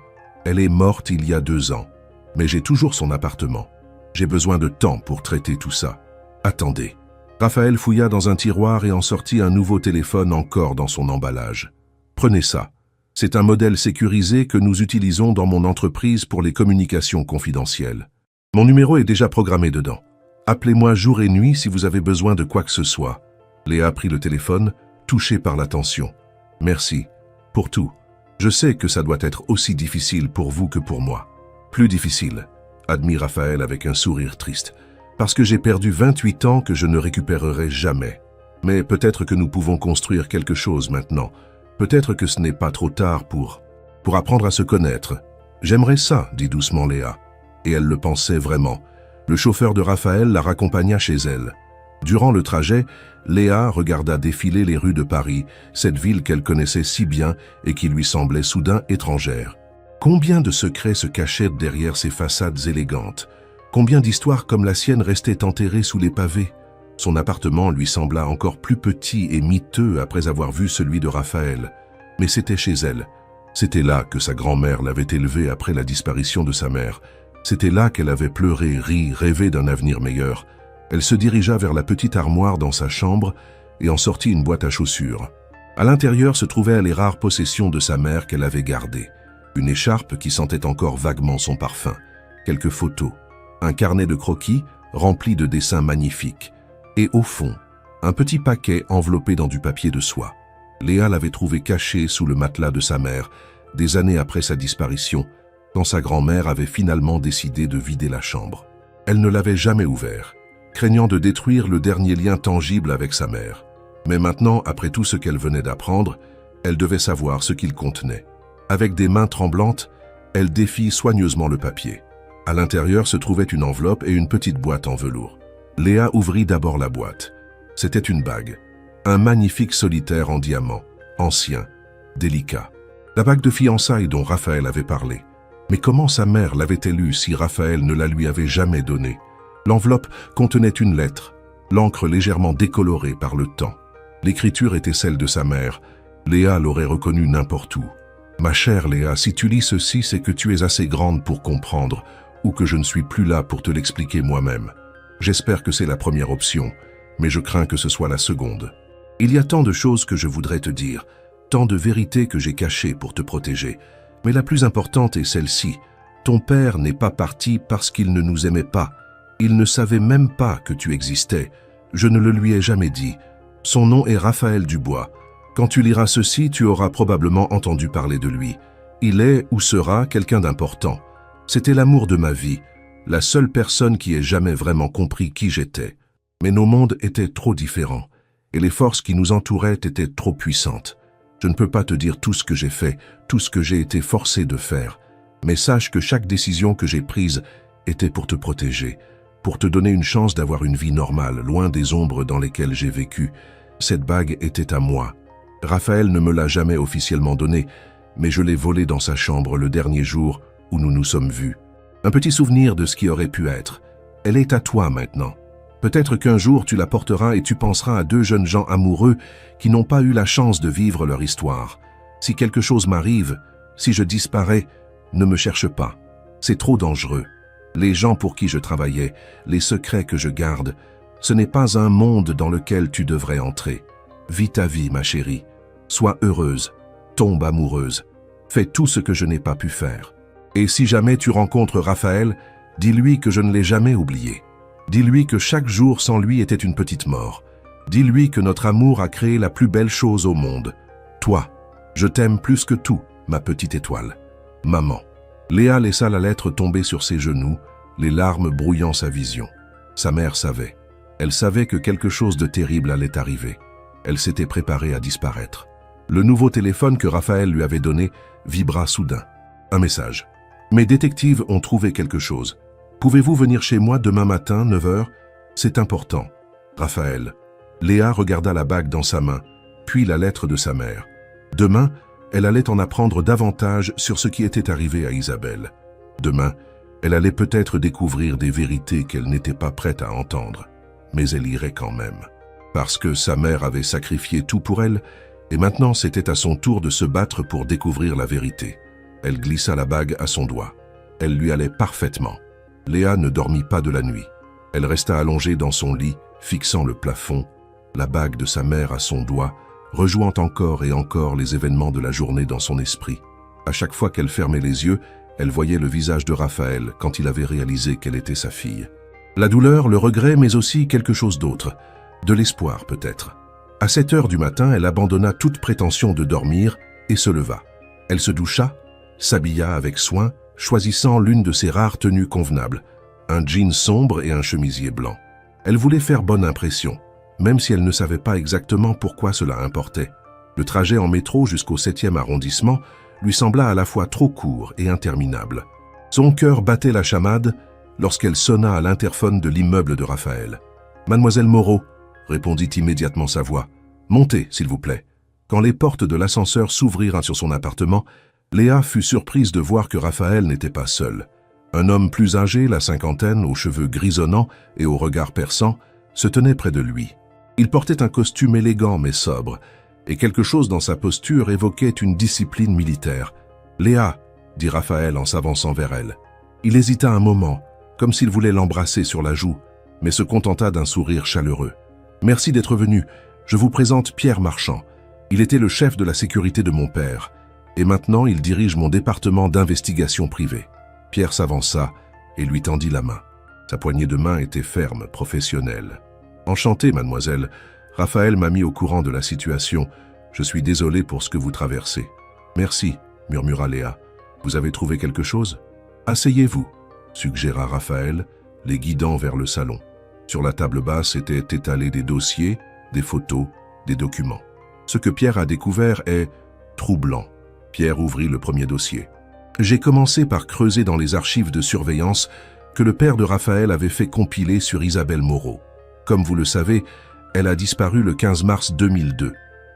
elle est morte il y a 2 ans. Mais j'ai toujours son appartement. J'ai besoin de temps pour traiter tout ça. Attendez. Raphaël fouilla dans un tiroir et en sortit un nouveau téléphone encore dans son emballage. Prenez ça. C'est un modèle sécurisé que nous utilisons dans mon entreprise pour les communications confidentielles. Mon numéro est déjà programmé dedans. Appelez-moi jour et nuit si vous avez besoin de quoi que ce soit. Léa prit le téléphone, touchée par la tension. Merci. Pour tout. Je sais que ça doit être aussi difficile pour vous que pour moi. Plus difficile, admit Raphaël avec un sourire triste. Parce que j'ai perdu 28 ans que je ne récupérerai jamais. Mais peut-être que nous pouvons construire quelque chose maintenant. Peut-être que ce n'est pas trop tard pour apprendre à se connaître. J'aimerais ça, dit doucement Léa. Et elle le pensait vraiment. Le chauffeur de Raphaël la raccompagna chez elle. Durant le trajet, Léa regarda défiler les rues de Paris, cette ville qu'elle connaissait si bien et qui lui semblait soudain étrangère. Combien de secrets se cachaient derrière ces façades élégantes? Combien d'histoires comme la sienne restaient enterrées sous les pavés? Son appartement lui sembla encore plus petit et miteux après avoir vu celui de Raphaël. Mais c'était chez elle. C'était là que sa grand-mère l'avait élevée après la disparition de sa mère. C'était là qu'elle avait pleuré, ri, rêvé d'un avenir meilleur. Elle se dirigea vers la petite armoire dans sa chambre et en sortit une boîte à chaussures. À l'intérieur se trouvaient les rares possessions de sa mère qu'elle avait gardées. Une écharpe qui sentait encore vaguement son parfum, quelques photos, un carnet de croquis rempli de dessins magnifiques, et au fond, un petit paquet enveloppé dans du papier de soie. Léa l'avait trouvé cachée sous le matelas de sa mère, des années après sa disparition, quand sa grand-mère avait finalement décidé de vider la chambre. Elle ne l'avait jamais ouvert, craignant de détruire le dernier lien tangible avec sa mère. Mais maintenant, après tout ce qu'elle venait d'apprendre, elle devait savoir ce qu'il contenait. Avec des mains tremblantes, elle défit soigneusement le papier. À l'intérieur se trouvait une enveloppe et une petite boîte en velours. Léa ouvrit d'abord la boîte. C'était une bague. Un magnifique solitaire en diamant, ancien, délicat. La bague de fiançailles dont Raphaël avait parlé. Mais comment sa mère l'avait-elle eue si Raphaël ne la lui avait jamais donnée? L'enveloppe contenait une lettre, l'encre légèrement décolorée par le temps. L'écriture était celle de sa mère. Léa l'aurait reconnue n'importe où. « Ma chère Léa, si tu lis ceci, c'est que tu es assez grande pour comprendre, ou que je ne suis plus là pour te l'expliquer moi-même. J'espère que c'est la première option, mais je crains que ce soit la seconde. Il y a tant de choses que je voudrais te dire, tant de vérités que j'ai cachées pour te protéger, mais la plus importante est celle-ci. Ton père n'est pas parti parce qu'il ne nous aimait pas. Il ne savait même pas que tu existais. Je ne le lui ai jamais dit. Son nom est Raphaël Dubois. Quand tu liras ceci, tu auras probablement entendu parler de lui. Il est ou sera quelqu'un d'important. C'était l'amour de ma vie, la seule personne qui ait jamais vraiment compris qui j'étais. Mais nos mondes étaient trop différents, et les forces qui nous entouraient étaient trop puissantes. Je ne peux pas te dire tout ce que j'ai fait, tout ce que j'ai été forcé de faire, mais sache que chaque décision que j'ai prise était pour te protéger, pour te donner une chance d'avoir une vie normale, loin des ombres dans lesquelles j'ai vécu. Cette bague était à moi. Raphaël ne me l'a jamais officiellement donnée, mais je l'ai volée dans sa chambre le dernier jour où nous nous sommes vus. Un petit souvenir de ce qui aurait pu être. Elle est à toi maintenant. Peut-être qu'un jour tu la porteras et tu penseras à deux jeunes gens amoureux qui n'ont pas eu la chance de vivre leur histoire. Si quelque chose m'arrive, si je disparais, ne me cherche pas. C'est trop dangereux. Les gens pour qui je travaillais, les secrets que je garde, ce n'est pas un monde dans lequel tu devrais entrer. Vis ta vie, ma chérie. Sois heureuse, tombe amoureuse. Fais tout ce que je n'ai pas pu faire. Et si jamais tu rencontres Raphaël, dis-lui que je ne l'ai jamais oublié. Dis-lui que chaque jour sans lui était une petite mort. Dis-lui que notre amour a créé la plus belle chose au monde. Toi, je t'aime plus que tout, ma petite étoile. Maman. Léa laissa la lettre tomber sur ses genoux, les larmes brouillant sa vision. Sa mère savait. Elle savait que quelque chose de terrible allait arriver. Elle s'était préparée à disparaître. Le nouveau téléphone que Raphaël lui avait donné vibra soudain. Un message. « Mes détectives ont trouvé quelque chose. Pouvez-vous venir chez moi demain matin, 9 h? C'est important. Raphaël. » Léa regarda la bague dans sa main, puis la lettre de sa mère. Demain, elle allait en apprendre davantage sur ce qui était arrivé à Isabelle. Demain, elle allait peut-être découvrir des vérités qu'elle n'était pas prête à entendre. Mais elle irait quand même. Parce que sa mère avait sacrifié tout pour elle, et maintenant c'était à son tour de se battre pour découvrir la vérité. Elle glissa la bague à son doigt. Elle lui allait parfaitement. Léa ne dormit pas de la nuit. Elle resta allongée dans son lit, fixant le plafond, la bague de sa mère à son doigt, rejouant encore et encore les événements de la journée dans son esprit. À chaque fois qu'elle fermait les yeux, elle voyait le visage de Raphaël quand il avait réalisé qu'elle était sa fille. La douleur, le regret, mais aussi quelque chose d'autre. De l'espoir peut-être. À 7 h du matin, elle abandonna toute prétention de dormir et se leva. Elle se doucha, s'habilla avec soin, choisissant l'une de ses rares tenues convenables, un jean sombre et un chemisier blanc. Elle voulait faire bonne impression, même si elle ne savait pas exactement pourquoi cela importait. Le trajet en métro jusqu'au 7e arrondissement lui sembla à la fois trop court et interminable. Son cœur battait la chamade lorsqu'elle sonna à l'interphone de l'immeuble de Raphaël. « Mademoiselle Moreau », répondit immédiatement sa voix. « Montez, s'il vous plaît. » Quand les portes de l'ascenseur s'ouvrirent sur son appartement, Léa fut surprise de voir que Raphaël n'était pas seul. Un homme plus âgé, la cinquantaine, aux cheveux grisonnants et au regard perçant, se tenait près de lui. Il portait un costume élégant mais sobre, et quelque chose dans sa posture évoquait une discipline militaire. « Léa », dit Raphaël en s'avançant vers elle. Il hésita un moment, comme s'il voulait l'embrasser sur la joue, mais se contenta d'un sourire chaleureux. « Merci d'être venu. Je vous présente Pierre Marchand. Il était le chef de la sécurité de mon père, et maintenant il dirige mon département d'investigation privée. » Pierre s'avança et lui tendit la main. Sa poignée de main était ferme, professionnelle. « Enchanté, mademoiselle. Raphaël m'a mis au courant de la situation. Je suis désolé pour ce que vous traversez. Merci, murmura Léa. Vous avez trouvé quelque chose? Asseyez-vous, suggéra Raphaël, les guidant vers le salon. Sur la table basse étaient étalés des dossiers, des photos, des documents. Ce que Pierre a découvert est troublant. Pierre ouvrit le premier dossier. J'ai commencé par creuser dans les archives de surveillance que le père de Raphaël avait fait compiler sur Isabelle Moreau. Comme vous le savez, elle a disparu le 15 mars 2002.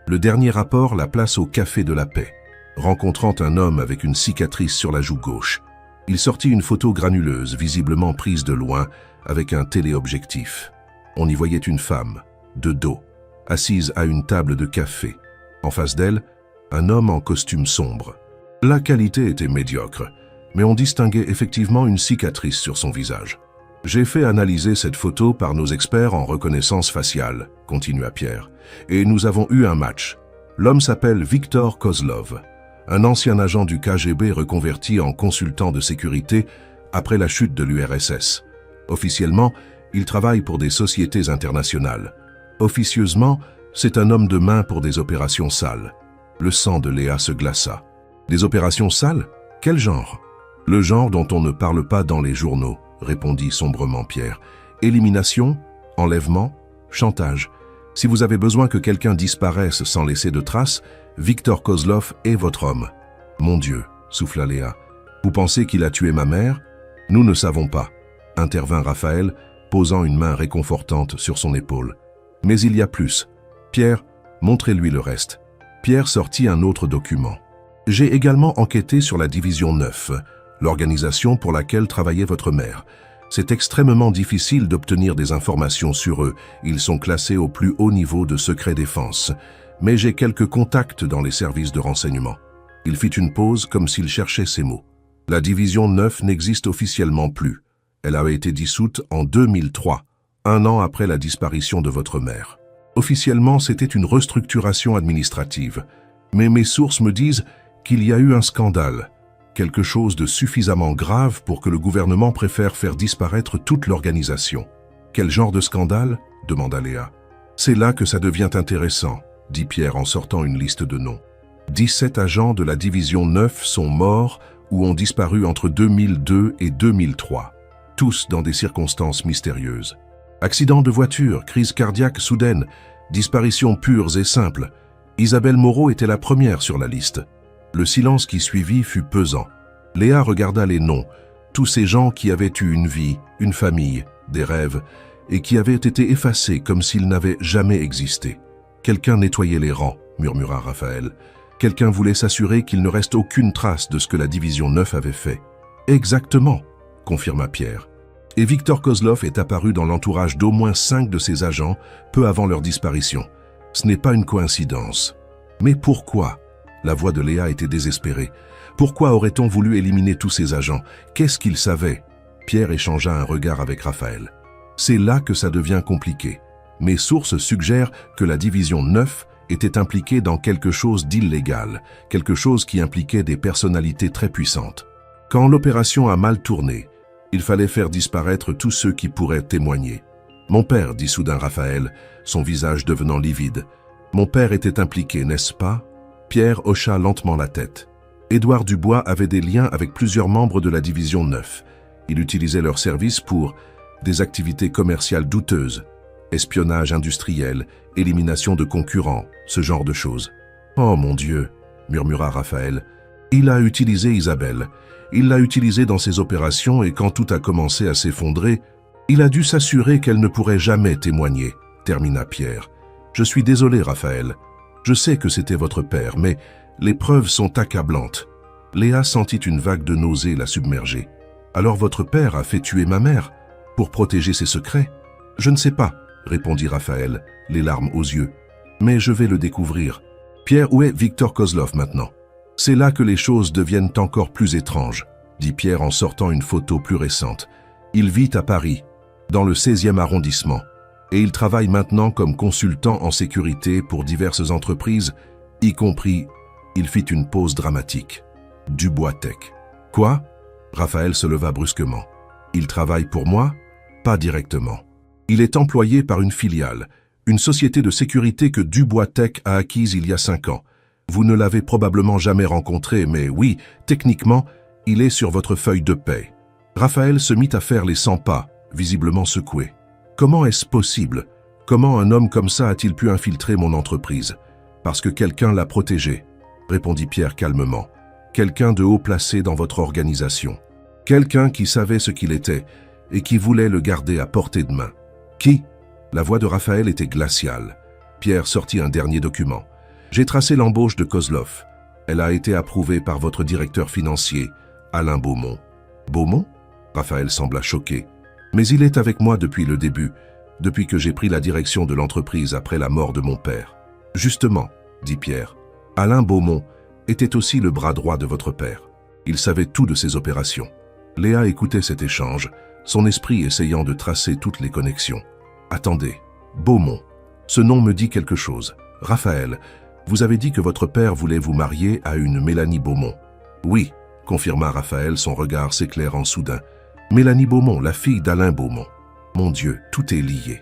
Le dernier rapport la place au Café de la Paix, rencontrant un homme avec une cicatrice sur la joue gauche. Il sortit une photo granuleuse, visiblement prise de loin, avec un téléobjectif. On y voyait une femme, de dos, assise à une table de café. En face d'elle, un homme en costume sombre. La qualité était médiocre, mais on distinguait effectivement une cicatrice sur son visage. J'ai fait analyser cette photo par nos experts en reconnaissance faciale, continua Pierre, et nous avons eu un match. L'homme s'appelle Viktor Kozlov, un ancien agent du KGB reconverti en consultant de sécurité après la chute de l'URSS. Officiellement, il travaille pour des sociétés internationales. Officieusement, c'est un homme de main pour des opérations sales. Le sang de Léa se glaça. Des opérations sales? Quel genre? Le genre dont on ne parle pas dans les journaux, répondit sombrement Pierre. Élimination? Enlèvement? Chantage? Si vous avez besoin que quelqu'un disparaisse sans laisser de traces, Viktor Kozlov est votre homme. Mon Dieu, souffla Léa. Vous pensez qu'il a tué ma mère? Nous ne savons pas, intervint Raphaël, posant une main réconfortante sur son épaule. Mais il y a plus. Pierre, montrez-lui le reste. Pierre sortit un autre document. J'ai également enquêté sur la division 9, l'organisation pour laquelle travaillait votre mère. C'est extrêmement difficile d'obtenir des informations sur eux. Ils sont classés au plus haut niveau de secret défense. Mais j'ai quelques contacts dans les services de renseignement. Il fit une pause comme s'il cherchait ses mots. La division 9 n'existe officiellement plus. Elle a été dissoute en 2003, un an après la disparition de votre mère. Officiellement, c'était une restructuration administrative. Mais mes sources me disent qu'il y a eu un scandale. Quelque chose de suffisamment grave pour que le gouvernement préfère faire disparaître toute l'organisation. Quel genre de scandale? Demanda Léa. C'est là que ça devient intéressant, dit Pierre en sortant une liste de noms. 17 agents de la division 9 sont morts ou ont disparu entre 2002 et 2003, tous dans des circonstances mystérieuses. Accident de voiture, crise cardiaque soudaine, disparitions pures et simples. Isabelle Moreau était la première sur la liste. Le silence qui suivit fut pesant. Léa regarda les noms, tous ces gens qui avaient eu une vie, une famille, des rêves, et qui avaient été effacés comme s'ils n'avaient jamais existé. Quelqu'un nettoyait les rangs, murmura Raphaël. Quelqu'un voulait s'assurer qu'il ne reste aucune trace de ce que la division 9 avait fait. Exactement, confirma Pierre. Et Viktor Kozlov est apparu dans l'entourage d'au moins 5 de ses agents peu avant leur disparition. Ce n'est pas une coïncidence. Mais pourquoi? La voix de Léa était désespérée. Pourquoi aurait-on voulu éliminer tous ces agents? Qu'est-ce qu'ils savaient? Pierre échangea un regard avec Raphaël. C'est là que ça devient compliqué. Mes sources suggèrent que la division 9 était impliquée dans quelque chose d'illégal, quelque chose qui impliquait des personnalités très puissantes. Quand l'opération a mal tourné, il fallait faire disparaître tous ceux qui pourraient témoigner. Mon père, dit soudain Raphaël, son visage devenant livide. Mon père était impliqué, n'est-ce pas? Pierre hocha lentement la tête. Édouard Dubois avait des liens avec plusieurs membres de la division 9. Il utilisait leurs services pour des activités commerciales douteuses, espionnage industriel, élimination de concurrents, ce genre de choses. « Oh mon Dieu !» murmura Raphaël. « Il a utilisé Isabelle. Il l'a utilisée dans ses opérations et quand tout a commencé à s'effondrer, il a dû s'assurer qu'elle ne pourrait jamais témoigner, » termina Pierre. « Je suis désolé, Raphaël. Je sais que c'était votre père, mais les preuves sont accablantes. » Léa sentit une vague de nausée la submerger. « Alors votre père a fait tuer ma mère pour protéger ses secrets? » « Je ne sais pas, » répondit Raphaël, les larmes aux yeux. « Mais je vais le découvrir. Pierre, où est Viktor Kozlov maintenant? » « C'est là que les choses deviennent encore plus étranges, » dit Pierre en sortant une photo plus récente. « Il vit à Paris, dans le 16e arrondissement, et il travaille maintenant comme consultant en sécurité pour diverses entreprises, y compris, il fit une pause dramatique. Dubois Tech. « Quoi ?» Raphaël se leva brusquement. « Il travaille pour moi? Pas directement. Il est employé par une filiale, Une société de sécurité que Dubois Tech a acquise il y a 5 ans. Vous ne l'avez probablement jamais rencontré, mais oui, techniquement, il est sur votre feuille de paie. Raphaël se mit à faire les 100 pas, visiblement secoué. Comment est-ce possible? Comment un homme comme ça a-t-il pu infiltrer mon entreprise? Parce que quelqu'un l'a protégé, répondit Pierre calmement. Quelqu'un de haut placé dans votre organisation. Quelqu'un qui savait ce qu'il était et qui voulait le garder à portée de main. Qui? La voix de Raphaël était glaciale. Pierre sortit un dernier document. J'ai tracé l'embauche de Kozlov. Elle a été approuvée par votre directeur financier, Alain Beaumont. Beaumont? Raphaël sembla choqué. Mais il est avec moi depuis le début, depuis que j'ai pris la direction de l'entreprise après la mort de mon père. Justement, dit Pierre, Alain Beaumont était aussi le bras droit de votre père. Il savait tout de ses opérations. Léa écoutait cet échange, son esprit essayant de tracer toutes les connexions. Attendez, Beaumont, ce nom me dit quelque chose. Raphaël, vous avez dit que votre père voulait vous marier à une Mélanie Beaumont. Oui, confirma Raphaël, son regard s'éclairant soudain. Mélanie Beaumont, la fille d'Alain Beaumont. Mon Dieu, tout est lié.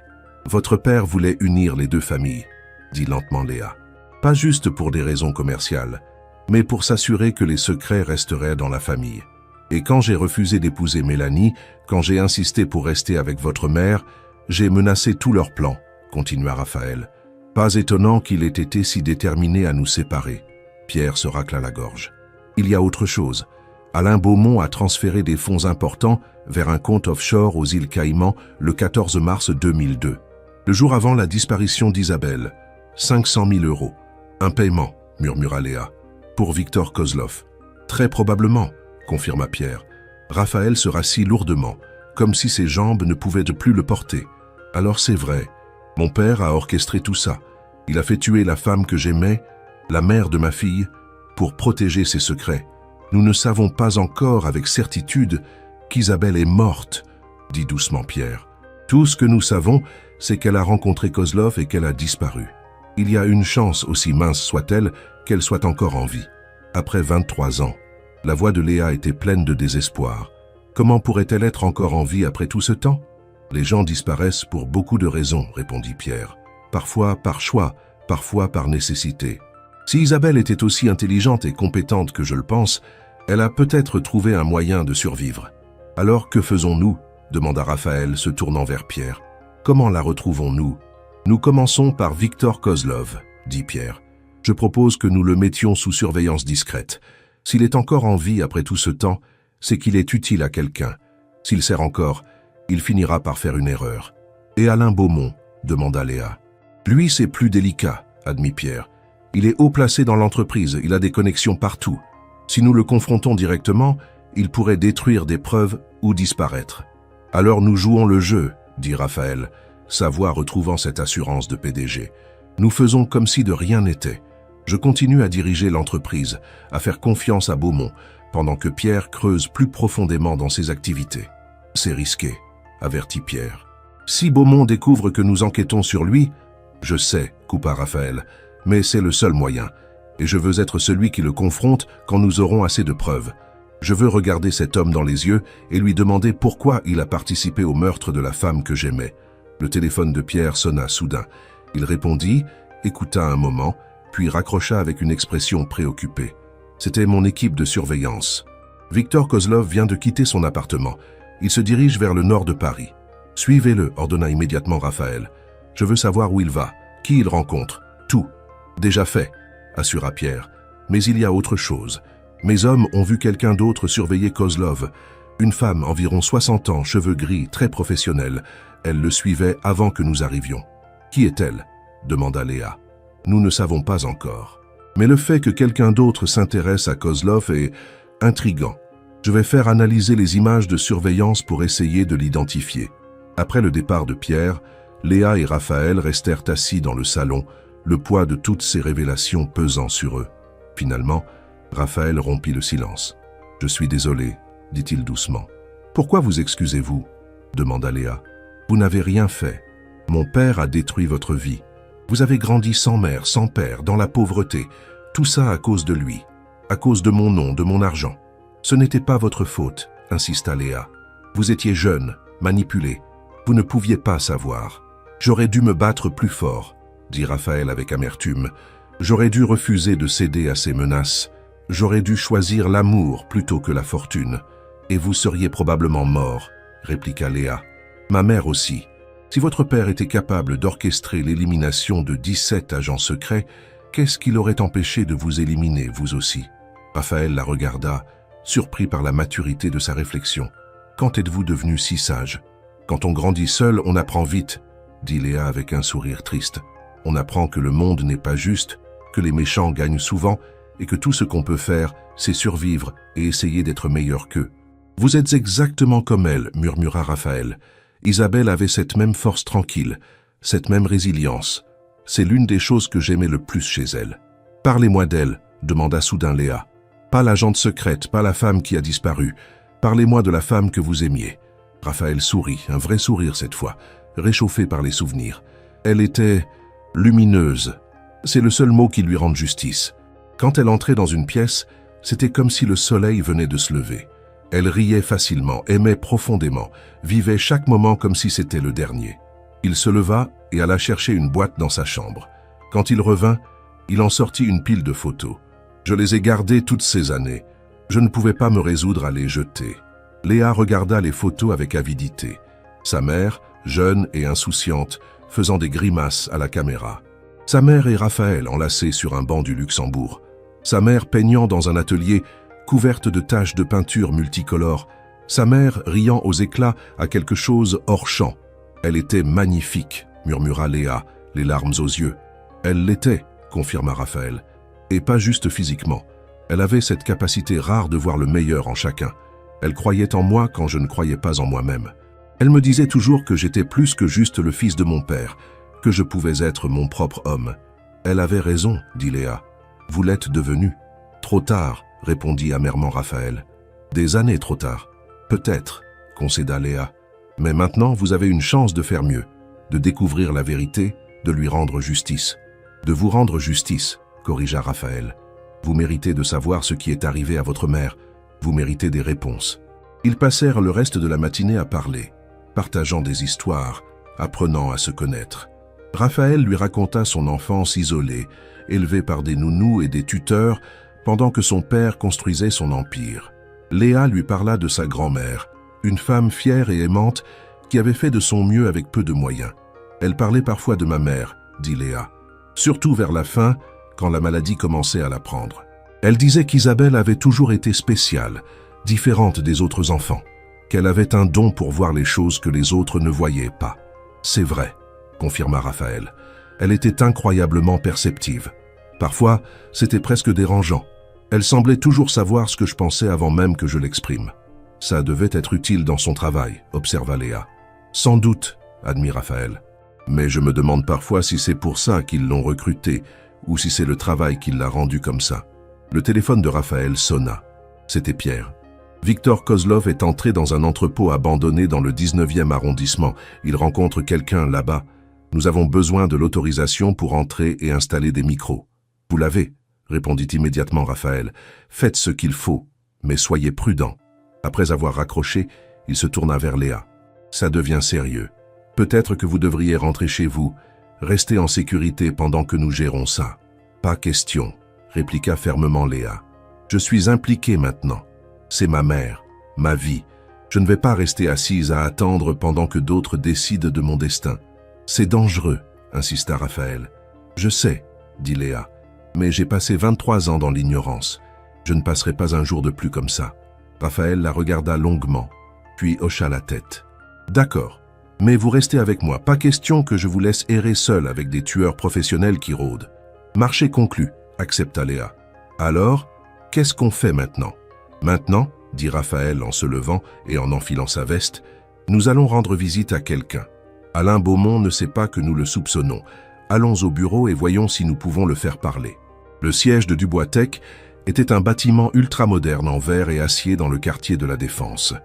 Votre père voulait unir les deux familles, dit lentement Léa. Pas juste pour des raisons commerciales, mais pour s'assurer que les secrets resteraient dans la famille. Et quand j'ai refusé d'épouser Mélanie, quand j'ai insisté pour rester avec votre mère, j'ai menacé tous leurs plans, continua Raphaël. Pas étonnant qu'il ait été si déterminé à nous séparer. Pierre se racla la gorge. Il y a autre chose. Alain Beaumont a transféré des fonds importants vers un compte offshore aux îles Caïmans le 14 mars 2002, le jour avant la disparition d'Isabelle. 500 000 €. Un paiement, murmura Léa. Pour Victor Kozlov. Très probablement, confirma Pierre. Raphaël se rassit lourdement, comme si ses jambes ne pouvaient plus le porter. Alors c'est vrai, mon père a orchestré tout ça. Il a fait tuer la femme que j'aimais, la mère de ma fille, pour protéger ses secrets. Nous ne savons pas encore avec certitude qu'Isabelle est morte, dit doucement Pierre. Tout ce que nous savons, c'est qu'elle a rencontré Kozlov et qu'elle a disparu. Il y a une chance, aussi mince soit-elle, qu'elle soit encore en vie. Après 23 ans, la voix de Léa était pleine de désespoir. Comment pourrait-elle être encore en vie après tout ce temps? Les gens disparaissent pour beaucoup de raisons, répondit Pierre. Parfois par choix, parfois par nécessité. Si Isabelle était aussi intelligente et compétente que je le pense, elle a peut-être trouvé un moyen de survivre. Alors que faisons-nous? Demanda Raphaël, se tournant vers Pierre. Comment la retrouvons-nous? Nous commençons par Victor Kozlov, dit Pierre. Je propose que nous le mettions sous surveillance discrète. S'il est encore en vie après tout ce temps, c'est qu'il est utile à quelqu'un. S'il sert encore, il finira par faire une erreur. Et Alain Beaumont? Demanda Léa. Lui, c'est plus délicat, admit Pierre. Il est haut placé dans l'entreprise, il a des connexions partout. Si nous le confrontons directement, il pourrait détruire des preuves ou disparaître. Alors nous jouons le jeu, dit Raphaël, sa voix retrouvant cette assurance de PDG. Nous faisons comme si de rien n'était. Je continue à diriger l'entreprise, à faire confiance à Beaumont, pendant que Pierre creuse plus profondément dans ses activités. C'est risqué, avertit Pierre. Si Beaumont découvre que nous enquêtons sur lui, je sais, coupa Raphaël, mais c'est le seul moyen, et je veux être celui qui le confronte quand nous aurons assez de preuves. Je veux regarder cet homme dans les yeux et lui demander pourquoi il a participé au meurtre de la femme que j'aimais. Le téléphone de Pierre sonna soudain. Il répondit, écouta un moment, puis raccrocha avec une expression préoccupée. C'était mon équipe de surveillance. Victor Kozlov vient de quitter son appartement. Il se dirige vers le nord de Paris. Suivez-le, ordonna immédiatement Raphaël. Je veux savoir où il va, qui il rencontre, tout. Déjà fait, assura Pierre. Mais il y a autre chose. Mes hommes ont vu quelqu'un d'autre surveiller Kozlov. Une femme, environ 60 ans, cheveux gris, très professionnelle. Elle le suivait avant que nous arrivions. Qui est-elle? Demanda Léa. Nous ne savons pas encore. Mais le fait que quelqu'un d'autre s'intéresse à Kozlov est intriguant. Je vais faire analyser les images de surveillance pour essayer de l'identifier. Après le départ de Pierre, Léa et Raphaël restèrent assis dans le salon, le poids de toutes ces révélations pesant sur eux. Finalement, Raphaël rompit le silence. « Je suis désolé, » dit-il doucement. « Pourquoi vous excusez-vous » demanda Léa. « Vous n'avez rien fait. Mon père a détruit votre vie. Vous avez grandi sans mère, sans père, dans la pauvreté. Tout ça à cause de lui, à cause de mon nom, de mon argent. Ce n'était pas votre faute, insista Léa. Vous étiez jeune, manipulé. Vous ne pouviez pas savoir. J'aurais dû me battre plus fort, dit Raphaël avec amertume. J'aurais dû refuser de céder à ses menaces. J'aurais dû choisir l'amour plutôt que la fortune. Et vous seriez probablement mort, répliqua Léa. Ma mère aussi. Si votre père était capable d'orchestrer l'élimination de 17 agents secrets, qu'est-ce qui l'aurait empêché de vous éliminer, vous aussi? Raphaël la regarda, surpris par la maturité de sa réflexion. Quand êtes-vous devenu si sage? Quand on grandit seul, on apprend vite, dit Léa avec un sourire triste. On apprend que le monde n'est pas juste, que les méchants gagnent souvent et que tout ce qu'on peut faire, c'est survivre et essayer d'être meilleur qu'eux. Vous êtes exactement comme elle, murmura Raphaël. Isabelle avait cette même force tranquille, cette même résilience. C'est l'une des choses que j'aimais le plus chez elle. Parlez-moi d'elle, demanda soudain Léa. Pas l'agente secrète, pas la femme qui a disparu. Parlez-moi de la femme que vous aimiez. Raphaël sourit, un vrai sourire cette fois, réchauffé par les souvenirs. Elle était lumineuse. C'est le seul mot qui lui rende justice. Quand elle entrait dans une pièce, c'était comme si le soleil venait de se lever. Elle riait facilement, aimait profondément, vivait chaque moment comme si c'était le dernier. Il se leva et alla chercher une boîte dans sa chambre. Quand il revint, il en sortit une pile de photos. Je les ai gardées toutes ces années. Je ne pouvais pas me résoudre à les jeter. Léa regarda les photos avec avidité. Sa mère, jeune et insouciante, faisant des grimaces à la caméra. Sa mère et Raphaël enlacés sur un banc du Luxembourg. Sa mère peignant dans un atelier couverte de taches de peinture multicolores. Sa mère riant aux éclats à quelque chose hors champ. Elle était magnifique, murmura Léa, les larmes aux yeux. Elle l'était, confirma Raphaël. Et pas juste physiquement. Elle avait cette capacité rare de voir le meilleur en chacun. Elle croyait en moi quand je ne croyais pas en moi-même. Elle me disait toujours que j'étais plus que juste le fils de mon père, que je pouvais être mon propre homme. Elle avait raison, dit Léa. Vous l'êtes devenu. Trop tard, répondit amèrement Raphaël. Des années trop tard. Peut-être, concéda Léa. Mais maintenant, vous avez une chance de faire mieux, de découvrir la vérité, de lui rendre justice. De vous rendre justice, corrigea Raphaël. Vous méritez de savoir ce qui est arrivé à votre mère. Vous méritez des réponses. Ils passèrent le reste de la matinée à parler, partageant des histoires, apprenant à se connaître. Raphaël lui raconta son enfance isolée, élevée par des nounous et des tuteurs, pendant que son père construisait son empire. Léa lui parla de sa grand-mère, une femme fière et aimante qui avait fait de son mieux avec peu de moyens. Elle parlait parfois de ma mère, dit Léa, surtout vers la fin, quand la maladie commençait à la prendre. Elle disait qu'Isabelle avait toujours été spéciale, différente des autres enfants, qu'elle avait un don pour voir les choses que les autres ne voyaient pas. C'est vrai, confirma Raphaël. Elle était incroyablement perceptive. Parfois, c'était presque dérangeant. Elle semblait toujours savoir ce que je pensais avant même que je l'exprime. Ça devait être utile dans son travail, observa Léa. Sans doute, admit Raphaël. Mais je me demande parfois si c'est pour ça qu'ils l'ont recrutée, ou si c'est le travail qui l'a rendu comme ça. Le téléphone de Raphaël sonna. C'était Pierre. Victor Kozlov est entré dans un entrepôt abandonné dans le 19e arrondissement. Il rencontre quelqu'un là-bas. Nous avons besoin de l'autorisation pour entrer et installer des micros. Vous l'avez, répondit immédiatement Raphaël. Faites ce qu'il faut, mais soyez prudent. Après avoir raccroché, il se tourna vers Léa. Ça devient sérieux. Peut-être que vous devriez rentrer chez vous. Restez en sécurité pendant que nous gérons ça. Pas question, répliqua fermement Léa. Je suis impliqué maintenant. C'est ma mère, ma vie. Je ne vais pas rester assise à attendre pendant que d'autres décident de mon destin. C'est dangereux, insista Raphaël. Je sais, dit Léa, mais j'ai passé 23 ans dans l'ignorance. Je ne passerai pas un jour de plus comme ça. Raphaël la regarda longuement, puis hocha la tête. D'accord, mais vous restez avec moi. Pas question que je vous laisse errer seul avec des tueurs professionnels qui rôdent. Marché conclu, accepta Léa. Alors, qu'est-ce qu'on fait maintenant? Maintenant, dit Raphaël en se levant et en enfilant sa veste, nous allons rendre visite à quelqu'un. Alain Beaumont ne sait pas que nous le soupçonnons. Allons au bureau et voyons si nous pouvons le faire parler. Le siège de Dubois Tech était un bâtiment ultramoderne en verre et acier dans le quartier de la Défense.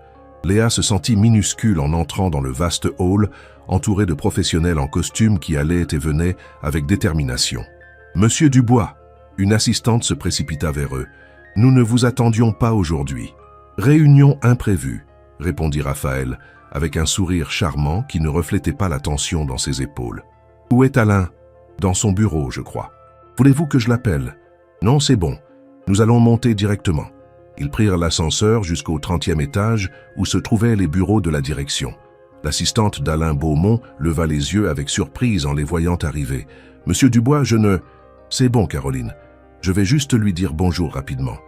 Léa se sentit minuscule en entrant dans le vaste hall, entouré de professionnels en costume qui allaient et venaient avec détermination. « Monsieur Dubois !» Une assistante se précipita vers eux. « Nous ne vous attendions pas aujourd'hui. »« Réunion imprévue » répondit Raphaël, avec un sourire charmant qui ne reflétait pas la tension dans ses épaules. « Où est Alain ?»« Dans son bureau, je crois. »« Voulez-vous que je l'appelle ?»« Non, c'est bon. Nous allons monter directement. » Ils prirent l'ascenseur jusqu'au 30e étage où se trouvaient les bureaux de la direction. L'assistante d'Alain Beaumont leva les yeux avec surprise en les voyant arriver. « Monsieur Dubois, je ne... »« C'est bon, Caroline. Je vais juste lui dire bonjour rapidement. »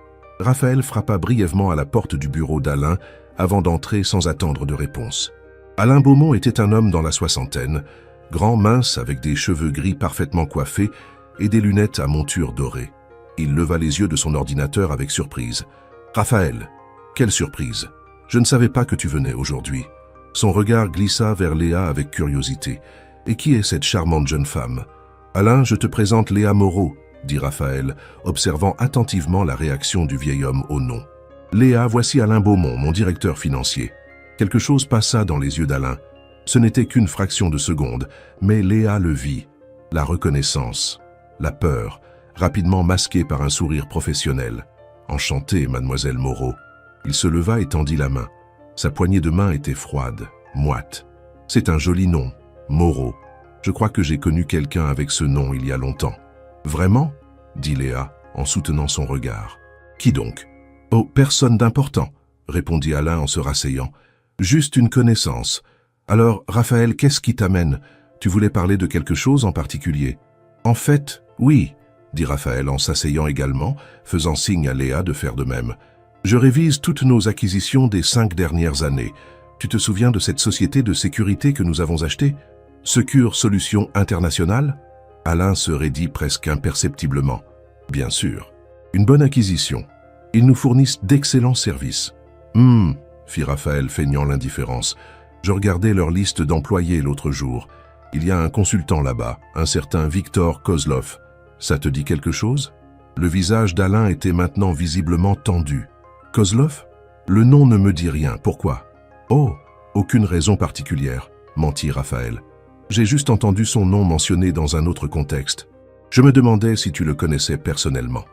Raphaël frappa brièvement à la porte du bureau d'Alain avant d'entrer sans attendre de réponse. Alain Beaumont était un homme dans la soixantaine, grand, mince, avec des cheveux gris parfaitement coiffés et des lunettes à monture dorée. Il leva les yeux de son ordinateur avec surprise. « Raphaël, quelle surprise! Je ne savais pas que tu venais aujourd'hui. » Son regard glissa vers Léa avec curiosité. « Et qui est cette charmante jeune femme ?»« Alain, je te présente Léa Moreau, » dit Raphaël, observant attentivement la réaction du vieil homme au nom. « Léa, voici Alain Beaumont, mon directeur financier. » Quelque chose passa dans les yeux d'Alain. Ce n'était qu'une fraction de seconde, mais Léa le vit. La reconnaissance, la peur, rapidement masquée par un sourire professionnel. « Enchanté, mademoiselle Moreau. » Il se leva et tendit la main. Sa poignée de main était froide, moite. « C'est un joli nom, Moreau. Je crois que j'ai connu quelqu'un avec ce nom il y a longtemps. »« Vraiment ?» dit Léa, en soutenant son regard. « Qui donc ?»« Oh, personne d'important, » répondit Alain en se rasseyant. « Juste une connaissance. Alors, Raphaël, qu'est-ce qui t'amène? Tu voulais parler de quelque chose en particulier ?»« En fait, oui, » dit Raphaël en s'asseyant également, faisant signe à Léa de faire de même. « Je révise toutes nos acquisitions des 5 dernières années. Tu te souviens de cette société de sécurité que nous avons achetée? Secure Solutions Internationales ?» Alain se raidit presque imperceptiblement. « Bien sûr. Une bonne acquisition. Ils nous fournissent d'excellents services. »« fit Raphaël, feignant l'indifférence. « Je regardais leur liste d'employés l'autre jour. Il y a un consultant là-bas, un certain Victor Kozlov. Ça te dit quelque chose ?» Le visage d'Alain était maintenant visiblement tendu. « Kozlov? Le nom ne me dit rien. Pourquoi ?»« Oh, aucune raison particulière, » mentit Raphaël. « J'ai juste entendu son nom mentionné dans un autre contexte. Je me demandais si tu le connaissais personnellement. »«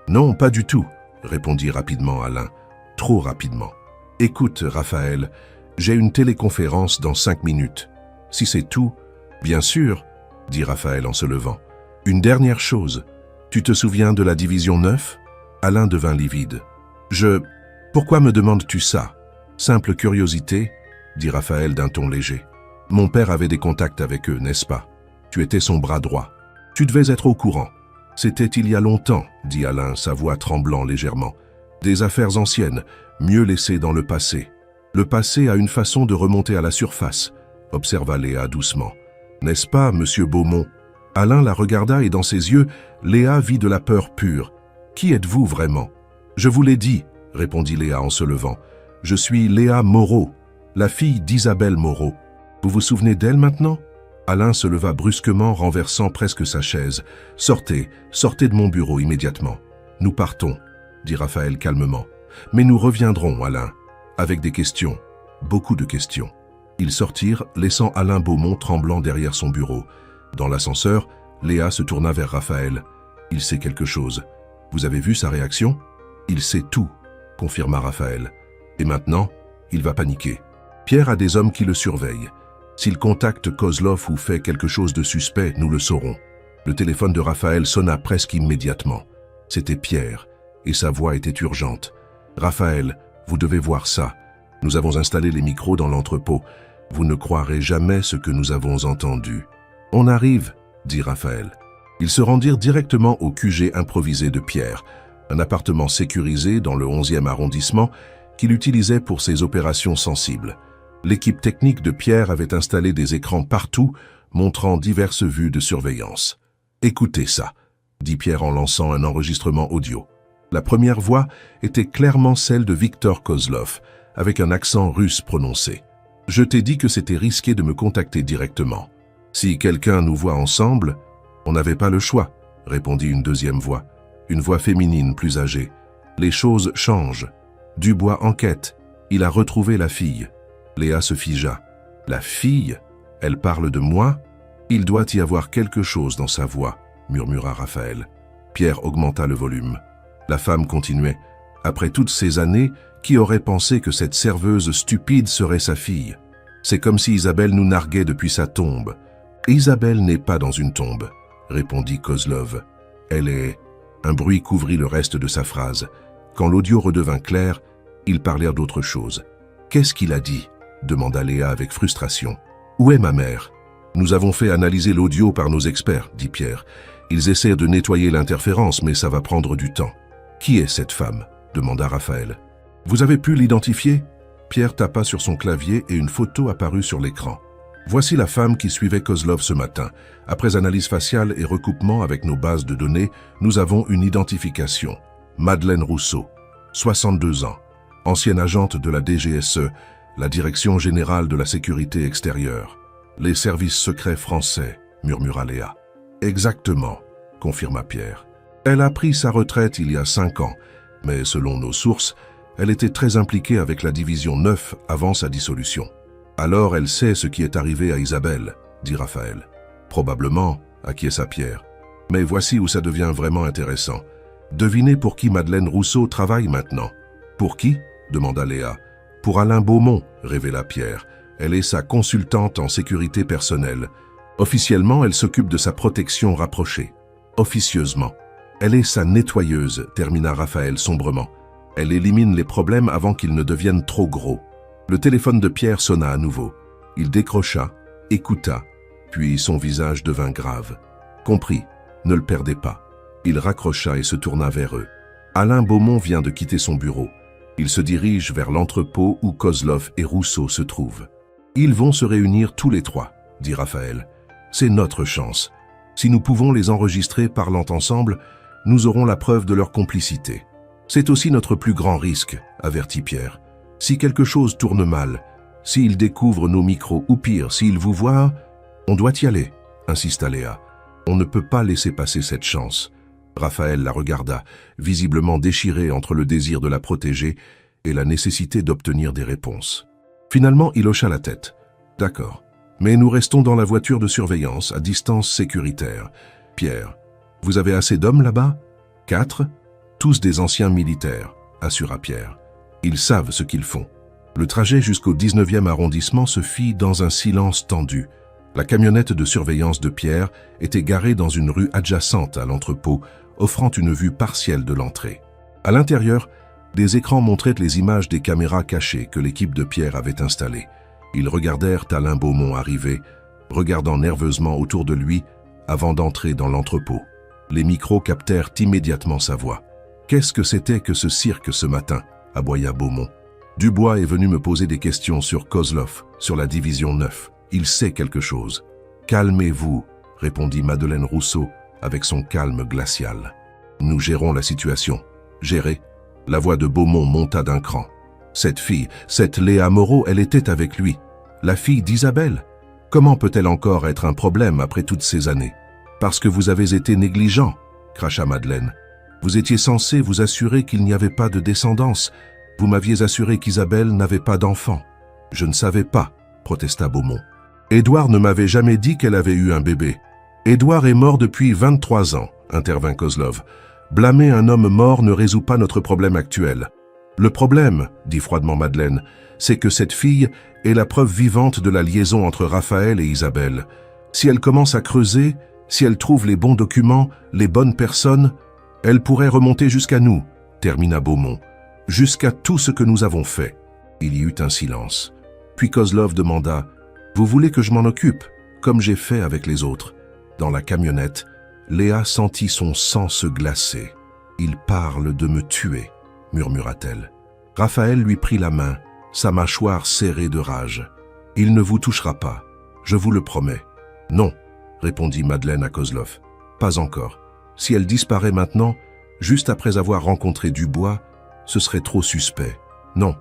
Non, pas du tout, » répondit rapidement Alain. Trop rapidement. « Écoute, Raphaël, j'ai une téléconférence dans 5 minutes. Si c'est tout... »« Bien sûr, » dit Raphaël en se levant. « Une dernière chose. Tu te souviens de la division 9 ?» Alain devint livide. « Pourquoi me demandes-tu ça? Simple curiosité, » dit Raphaël d'un ton léger. « Mon père avait des contacts avec eux, n'est-ce pas? Tu étais son bras droit. Tu devais être au courant. »« C'était il y a longtemps, » dit Alain, sa voix tremblant légèrement. « Des affaires anciennes, mieux laissées dans le passé. Le passé a une façon de remonter à la surface, » observa Léa doucement. « N'est-ce pas, monsieur Beaumont ?» Alain la regarda et dans ses yeux, Léa vit de la peur pure. « Qui êtes-vous vraiment ?»« Je vous l'ai dit, » répondit Léa en se levant. « Je suis Léa Moreau, la fille d'Isabelle Moreau. Vous vous souvenez d'elle maintenant ?» Alain se leva brusquement, renversant presque sa chaise. « Sortez, sortez de mon bureau immédiatement. »« Nous partons, » dit Raphaël calmement. « Mais nous reviendrons, Alain, avec des questions, beaucoup de questions. » Ils sortirent, laissant Alain Beaumont tremblant derrière son bureau. Dans l'ascenseur, Léa se tourna vers Raphaël. « Il sait quelque chose. Vous avez vu sa réaction ?»« Il sait tout, » confirma Raphaël. « Et maintenant, il va paniquer. Pierre a des hommes qui le surveillent. S'il contacte Kozlov ou fait quelque chose de suspect, nous le saurons. » Le téléphone de Raphaël sonna presque immédiatement. C'était Pierre, et sa voix était urgente. « Raphaël, vous devez voir ça. Nous avons installé les micros dans l'entrepôt. Vous ne croirez jamais ce que nous avons entendu. »« On arrive, » dit Raphaël. Ils se rendirent directement au QG improvisé de Pierre, un appartement sécurisé dans le 11e arrondissement qu'il utilisait pour ses opérations sensibles. L'équipe technique de Pierre avait installé des écrans partout, montrant diverses vues de surveillance. « Écoutez ça, » dit Pierre en lançant un enregistrement audio. La première voix était clairement celle de Victor Kozlov, avec un accent russe prononcé. « Je t'ai dit que c'était risqué de me contacter directement. Si quelqu'un nous voit ensemble, on n'avait pas le choix, » répondit une deuxième voix, une voix féminine plus âgée. « Les choses changent. Dubois enquête. Il a retrouvé la fille. » Léa se figea. « La fille? Elle parle de moi? Il doit y avoir quelque chose dans sa voix, » murmura Raphaël. Pierre augmenta le volume. La femme continuait. « Après toutes ces années, qui aurait pensé que cette serveuse stupide serait sa fille? C'est comme si Isabelle nous narguait depuis sa tombe. Isabelle n'est pas dans une tombe, répondit Kozlov. Elle est... Un bruit couvrit le reste de sa phrase. Quand l'audio redevint clair, ils parlèrent d'autre chose. Qu'est-ce qu'il a dit? Demanda Léa avec frustration. Où est ma mère? Nous avons fait analyser l'audio par nos experts, dit Pierre. Ils essaient de nettoyer l'interférence, mais ça va prendre du temps. Qui est cette femme? Demanda Raphaël. Vous avez pu l'identifier? Pierre tapa sur son clavier et une photo apparut sur l'écran. Voici la femme qui suivait Kozlov ce matin. Après analyse faciale et recoupement avec nos bases de données, nous avons une identification. Madeleine Rousseau, 62 ans, ancienne agente de la DGSE, la Direction Générale de la Sécurité Extérieure. Les services secrets français, murmura Léa. Exactement, confirma Pierre. Elle a pris sa retraite il y a 5 ans, mais selon nos sources, elle était très impliquée avec la Division 9 avant sa dissolution. Alors elle sait ce qui est arrivé à Isabelle, dit Raphaël. Probablement, acquiesça Pierre. Mais voici où ça devient vraiment intéressant. Devinez pour qui Madeleine Rousseau travaille maintenant. Pour qui? Demanda Léa. Pour Alain Beaumont, révéla Pierre. Elle est sa consultante en sécurité personnelle. Officiellement, elle s'occupe de sa protection rapprochée. Officieusement, elle est sa nettoyeuse, termina Raphaël sombrement. Elle élimine les problèmes avant qu'ils ne deviennent trop gros. Le téléphone de Pierre sonna à nouveau. Il décrocha, écouta, puis son visage devint grave. Compris, ne le perdez pas. Il raccrocha et se tourna vers eux. Alain Beaumont vient de quitter son bureau. Il se dirige vers l'entrepôt où Kozlov et Rousseau se trouvent. Ils vont se réunir tous les trois, dit Raphaël. C'est notre chance. Si nous pouvons les enregistrer parlant ensemble, nous aurons la preuve de leur complicité. C'est aussi notre plus grand risque, avertit Pierre. Si quelque chose tourne mal, s'ils découvrent nos micros ou pire, s'ils vous voient, on doit y aller, insista Léa. On ne peut pas laisser passer cette chance. Raphaël la regarda, visiblement déchiré entre le désir de la protéger et la nécessité d'obtenir des réponses. Finalement, il hocha la tête. D'accord. Mais nous restons dans la voiture de surveillance, à distance sécuritaire. Pierre, vous avez assez d'hommes là-bas? 4? Tous des anciens militaires, assura Pierre. Ils savent ce qu'ils font. Le trajet jusqu'au 19e arrondissement se fit dans un silence tendu. La camionnette de surveillance de Pierre était garée dans une rue adjacente à l'entrepôt, offrant une vue partielle de l'entrée. À l'intérieur, des écrans montraient les images des caméras cachées que l'équipe de Pierre avait installées. Ils regardèrent Alain Beaumont arriver, regardant nerveusement autour de lui avant d'entrer dans l'entrepôt. Les micros captèrent immédiatement sa voix. « Qu'est-ce que c'était que ce cirque ce matin ?» aboya Beaumont. « Dubois est venu me poser des questions sur Kozlov, sur la Division 9. Il sait quelque chose. »« Calmez-vous, » répondit Madeleine Rousseau avec son calme glacial. « Nous gérons la situation. »« Gérer ?» La voix de Beaumont monta d'un cran. « Cette fille, cette Léa Moreau, elle était avec lui. La fille d'Isabelle. Comment peut-elle encore être un problème après toutes ces années? Parce que vous avez été négligent, » cracha Madeleine. « Vous étiez censé vous assurer qu'il n'y avait pas de descendance. Vous m'aviez assuré qu'Isabelle n'avait pas d'enfant. »« Je ne savais pas, » protesta Beaumont. « Édouard ne m'avait jamais dit qu'elle avait eu un bébé. »« Édouard est mort depuis 23 ans, » intervint Kozlov. « Blâmer un homme mort ne résout pas notre problème actuel. »« Le problème, » dit froidement Madeleine, « c'est que cette fille est la preuve vivante de la liaison entre Raphaël et Isabelle. Si elle commence à creuser, si elle trouve les bons documents, les bonnes personnes, elle pourrait remonter jusqu'à nous, » termina Beaumont. « Jusqu'à tout ce que nous avons fait. » Il y eut un silence. Puis Kozlov demanda « Vous voulez que je m'en occupe, comme j'ai fait avec les autres ?» Dans la camionnette, Léa sentit son sang se glacer. « Il parle de me tuer, » murmura-t-elle. Raphaël lui prit la main, sa mâchoire serrée de rage. « Il ne vous touchera pas, je vous le promets. »« Non, » répondit Madeleine à Kozlov. « Pas encore. Si elle disparaît maintenant, juste après avoir rencontré Dubois, ce serait trop suspect. Non,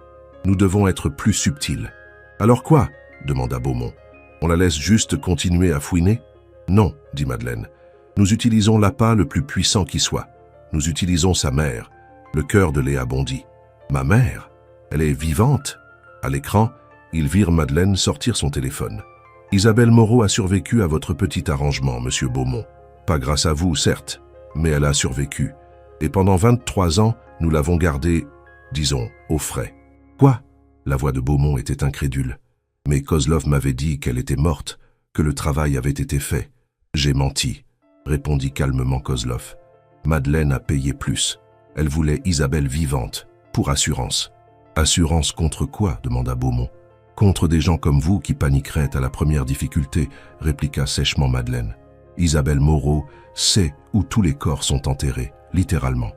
nous devons être plus subtils. »« Alors quoi ?» demanda Beaumont. « On la laisse juste continuer à fouiner ?»« Non, » dit Madeleine. « Nous utilisons l'appât le plus puissant qui soit. Nous utilisons sa mère. » Le cœur de Léa bondit. « Ma mère? Elle est vivante ?» À l'écran, ils virent Madeleine sortir son téléphone. « Isabelle Moreau a survécu à votre petit arrangement, monsieur Beaumont. Pas grâce à vous, certes, mais elle a survécu. Et pendant 23 ans, nous l'avons gardée, disons, au frais. »« Quoi ?» La voix de Beaumont était incrédule. Mais Kozlov m'avait dit qu'elle était morte, que le travail avait été fait. J'ai menti, répondit calmement Kozlov. Madeleine a payé plus. Elle voulait Isabelle vivante, pour assurance. Assurance contre quoi demanda Beaumont. Contre des gens comme vous qui paniqueraient à la première difficulté, répliqua sèchement Madeleine. Isabelle Moreau sait où tous les corps sont enterrés, littéralement.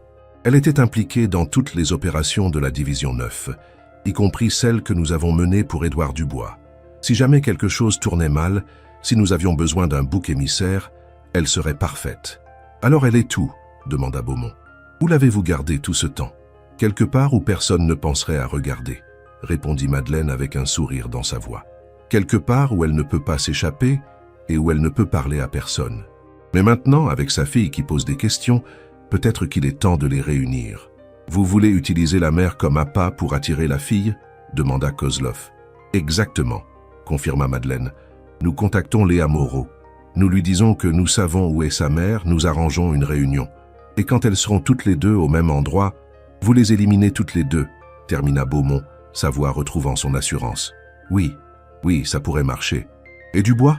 Elle était impliquée dans toutes les opérations de la Division 9, y compris celles que nous avons menées pour Édouard Dubois. Si jamais quelque chose tournait mal, si nous avions besoin d'un bouc émissaire, elle serait parfaite. Alors elle est où demanda Beaumont. Où l'avez-vous gardée tout ce temps? Quelque part où personne ne penserait à regarder, répondit Madeleine avec un sourire dans sa voix. Quelque part où elle ne peut pas s'échapper et où elle ne peut parler à personne. Mais maintenant, avec sa fille qui pose des questions, peut-être qu'il est temps de les réunir. Vous voulez utiliser la mère comme appât pour attirer la fille? Demanda Kozlov. Exactement, confirma Madeleine. Nous contactons Léa Moreau. Nous lui disons que nous savons où est sa mère, nous arrangeons une réunion. Et quand elles seront toutes les deux au même endroit, vous les éliminez toutes les deux, termina Beaumont, sa voix retrouvant son assurance. Oui, ça pourrait marcher. Et Dubois?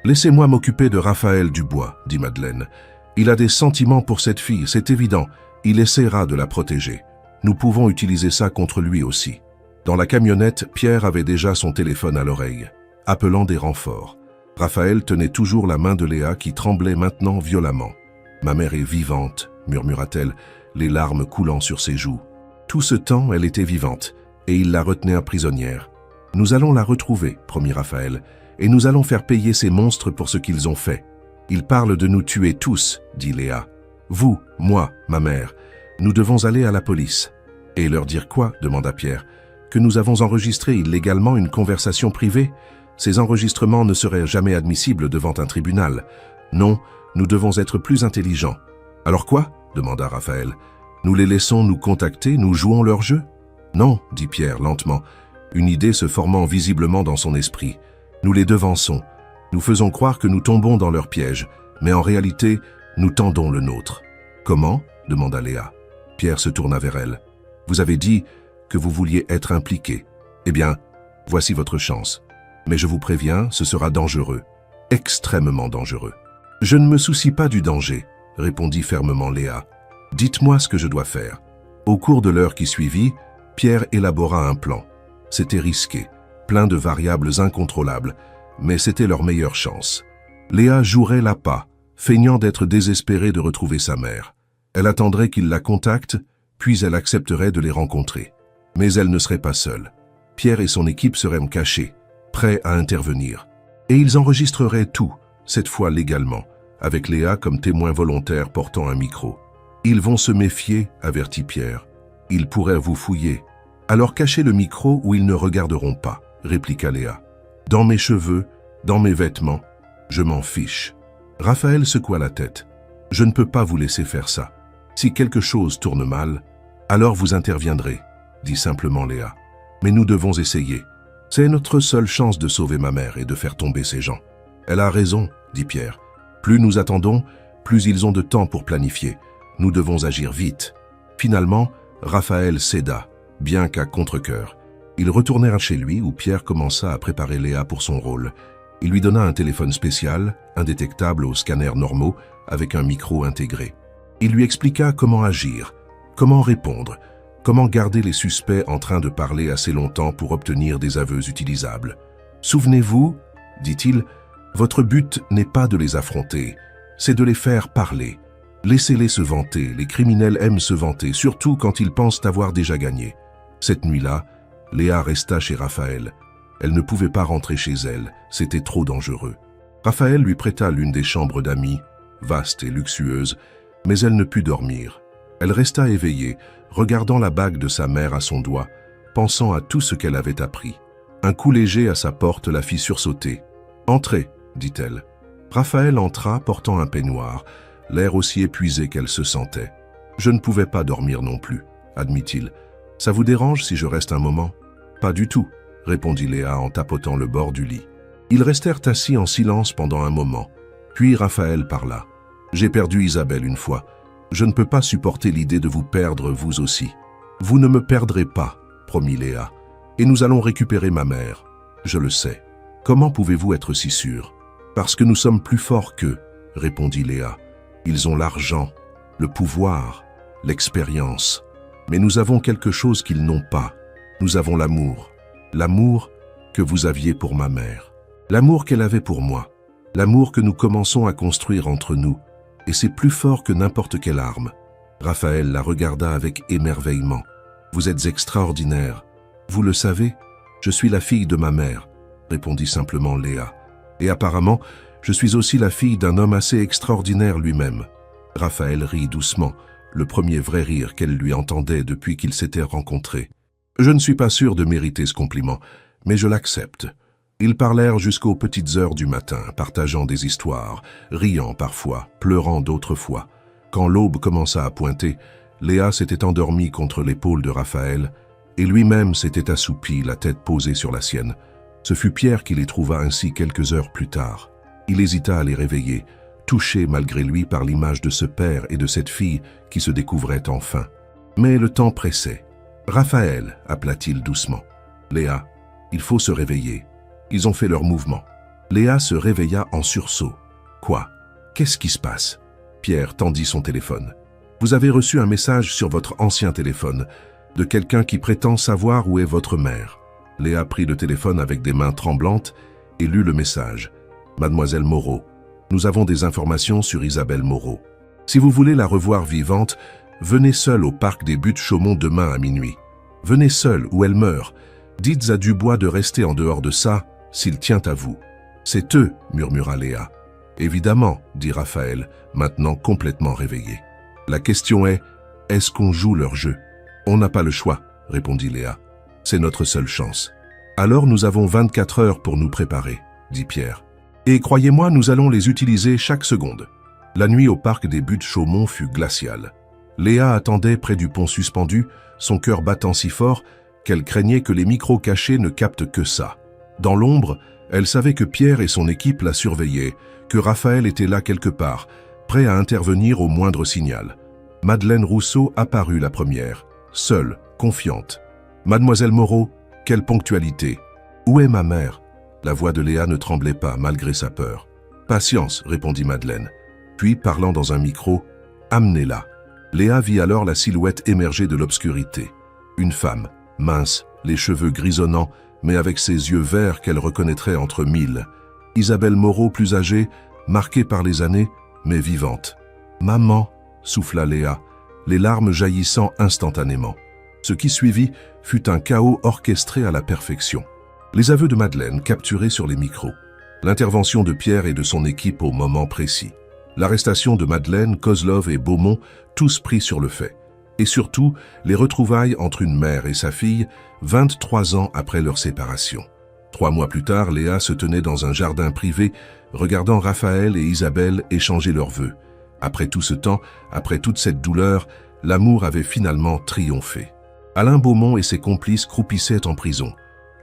Laissez-moi m'occuper de Raphaël Dubois, dit Madeleine. Il a des sentiments pour cette fille, c'est évident. Il essaiera de la protéger. Nous pouvons utiliser ça contre lui aussi. Dans la camionnette, Pierre avait déjà son téléphone à l'oreille, appelant des renforts. Raphaël tenait toujours la main de Léa qui tremblait maintenant violemment. « Ma mère est vivante », murmura-t-elle, les larmes coulant sur ses joues. Tout ce temps, elle était vivante, et il la retenait prisonnière. « Nous allons la retrouver », promit Raphaël, « et nous allons faire payer ces monstres pour ce qu'ils ont fait. Ils parlent de nous tuer tous, dit Léa. Vous, moi, ma mère, nous devons aller à la police. Et leur dire quoi, demanda Pierre. Que nous avons enregistré illégalement une conversation privée? Ces enregistrements ne seraient jamais admissibles devant un tribunal. Non, nous devons être plus intelligents. Alors quoi? Demanda Raphaël. Nous les laissons nous contacter, nous jouons leur jeu? Non, dit Pierre lentement, une idée se formant visiblement dans son esprit. Nous les devançons. Nous faisons croire que nous tombons dans leur piège, mais en réalité, nous tendons le nôtre. Comment? Demanda Léa. Pierre se tourna vers elle. Vous avez dit que vous vouliez être impliqué. Eh bien, voici votre chance. Mais je vous préviens, ce sera dangereux. Extrêmement dangereux. Je ne me soucie pas du danger, répondit fermement Léa. Dites-moi ce que je dois faire. Au cours de l'heure qui suivit, Pierre élabora un plan. C'était risqué, plein de variables incontrôlables, mais c'était leur meilleure chance. Léa jouerait l'appât, feignant d'être désespérée de retrouver sa mère. Elle attendrait qu'il la contacte, puis elle accepterait de les rencontrer. Mais elle ne serait pas seule. Pierre et son équipe seraient cachés, prêts à intervenir. Et ils enregistreraient tout, cette fois légalement, avec Léa comme témoin volontaire portant un micro. Ils vont se méfier, avertit Pierre. Ils pourraient vous fouiller. Alors cachez le micro où ils ne regarderont pas, répliqua Léa. Dans mes cheveux, dans mes vêtements, je m'en fiche. Raphaël secoua la tête. Je ne peux pas vous laisser faire ça. Si quelque chose tourne mal, alors vous interviendrez, dit simplement Léa. Mais nous devons essayer. C'est notre seule chance de sauver ma mère et de faire tomber ces gens. Elle a raison, dit Pierre. Plus nous attendons, plus ils ont de temps pour planifier. Nous devons agir vite. Finalement, Raphaël céda, bien qu'à contre-cœur. Ils retournèrent chez lui où Pierre commença à préparer Léa pour son rôle. Il lui donna un téléphone spécial, indétectable aux scanners normaux, avec un micro intégré. Il lui expliqua comment agir, comment répondre, comment garder les suspects en train de parler assez longtemps pour obtenir des aveux utilisables. « Souvenez-vous, dit-il, votre but n'est pas de les affronter, c'est de les faire parler. Laissez-les se vanter, les criminels aiment se vanter, surtout quand ils pensent avoir déjà gagné. » Cette nuit-là, Léa resta chez Raphaël. Elle ne pouvait pas rentrer chez elle, c'était trop dangereux. Raphaël lui prêta l'une des chambres d'amis, vaste et luxueuse, mais elle ne put dormir. Elle resta éveillée, regardant la bague de sa mère à son doigt, pensant à tout ce qu'elle avait appris. Un coup léger à sa porte la fit sursauter. « Entrez », dit-elle. Raphaël entra portant un peignoir, l'air aussi épuisé qu'elle se sentait. « Je ne pouvais pas dormir non plus », admit-il. « Ça vous dérange si je reste un moment ?»« Pas du tout », répondit Léa en tapotant le bord du lit. Ils restèrent assis en silence pendant un moment. Puis Raphaël parla. « J'ai perdu Isabelle une fois. Je ne peux pas supporter l'idée de vous perdre vous aussi. »« Vous ne me perdrez pas, promit Léa, et nous allons récupérer ma mère. Je le sais. Comment pouvez-vous être si sûr? Parce que nous sommes plus forts qu'eux, répondit Léa. Ils ont l'argent, le pouvoir, l'expérience. Mais nous avons quelque chose qu'ils n'ont pas. Nous avons l'amour. L'amour que vous aviez pour ma mère. L'amour qu'elle avait pour moi. L'amour que nous commençons à construire entre nous. Et c'est plus fort que n'importe quelle arme. Raphaël la regarda avec émerveillement. Vous êtes extraordinaire. Vous le savez, je suis la fille de ma mère, répondit simplement Léa. Et apparemment, je suis aussi la fille d'un homme assez extraordinaire lui-même. Raphaël rit doucement, le premier vrai rire qu'elle lui entendait depuis qu'ils s'étaient rencontrés. Je ne suis pas sûr de mériter ce compliment, mais je l'accepte. Ils parlèrent jusqu'aux petites heures du matin, partageant des histoires, riant parfois, pleurant d'autres fois. Quand l'aube commença à pointer, Léa s'était endormie contre l'épaule de Raphaël, et lui-même s'était assoupi, la tête posée sur la sienne. Ce fut Pierre qui les trouva ainsi quelques heures plus tard. Il hésita à les réveiller, touché malgré lui par l'image de ce père et de cette fille qui se découvraient enfin. Mais le temps pressait. « Raphaël » appela-t-il doucement. « Léa, il faut se réveiller. » Ils ont fait leur mouvement. Léa se réveilla en sursaut. « Quoi? Qu'est-ce qui se passe ?» Pierre tendit son téléphone. « Vous avez reçu un message sur votre ancien téléphone, de quelqu'un qui prétend savoir où est votre mère. » Léa prit le téléphone avec des mains tremblantes et lut le message. « Mademoiselle Moreau, nous avons des informations sur Isabelle Moreau. Si vous voulez la revoir vivante, venez seule au parc des Buttes-Chaumont demain à minuit. Venez seule ou elle meurt. Dites à Dubois de rester en dehors de ça, s'il tient à vous. »« C'est eux, » murmura Léa. « Évidemment, » dit Raphaël, maintenant complètement réveillé. « La question est, est-ce qu'on joue leur jeu ?»« On n'a pas le choix, » répondit Léa. « C'est notre seule chance. »« Alors nous avons 24 heures pour nous préparer, » dit Pierre. « Et croyez-moi, nous allons les utiliser chaque seconde. » La nuit au parc des Buttes-Chaumont fut glaciale. Léa attendait près du pont suspendu, son cœur battant si fort qu'elle craignait que les micros cachés ne captent que ça. Dans l'ombre, elle savait que Pierre et son équipe la surveillaient, que Raphaël était là quelque part, prêt à intervenir au moindre signal. Madeleine Rousseau apparut la première, seule, confiante. « Mademoiselle Moreau, quelle ponctualité! Où est ma mère ?» La voix de Léa ne tremblait pas, malgré sa peur. « Patience, » répondit Madeleine. Puis, parlant dans un micro, « Amenez-la. » Léa vit alors la silhouette émerger de l'obscurité. Une femme, mince, les cheveux grisonnants, mais avec ses yeux verts qu'elle reconnaîtrait entre mille. Isabelle Moreau, plus âgée, marquée par les années, mais vivante. « Maman !» souffla Léa, les larmes jaillissant instantanément. Ce qui suivit fut un chaos orchestré à la perfection. Les aveux de Madeleine capturés sur les micros. L'intervention de Pierre et de son équipe au moment précis. L'arrestation de Madeleine, Kozlov et Beaumont, tous pris sur le fait. Et surtout, les retrouvailles entre une mère et sa fille, 23 ans après leur séparation. 3 mois plus tard, Léa se tenait dans un jardin privé, regardant Raphaël et Isabelle échanger leurs vœux. Après tout ce temps, après toute cette douleur, l'amour avait finalement triomphé. Alain Beaumont et ses complices croupissaient en prison,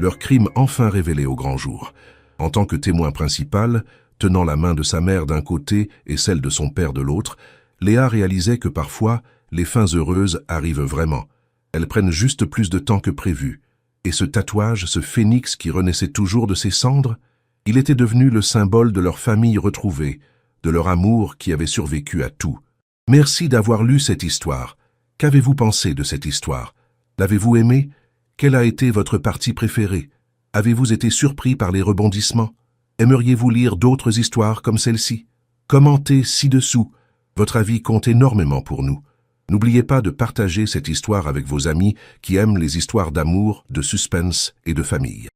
leur crime enfin révélé au grand jour. En tant que témoin principal, tenant la main de sa mère d'un côté et celle de son père de l'autre, Léa réalisait que parfois, les fins heureuses arrivent vraiment. Elles prennent juste plus de temps que prévu. Et ce tatouage, ce phénix qui renaissait toujours de ses cendres, il était devenu le symbole de leur famille retrouvée, de leur amour qui avait survécu à tout. Merci d'avoir lu cette histoire. Qu'avez-vous pensé de cette histoire? L'avez-vous aimée? Quelle a été votre partie préférée? Avez-vous été surpris par les rebondissements? Aimeriez-vous lire d'autres histoires comme celle-ci? Commentez ci-dessous. Votre avis compte énormément pour nous. N'oubliez pas de partager cette histoire avec vos amis qui aiment les histoires d'amour, de suspense et de famille.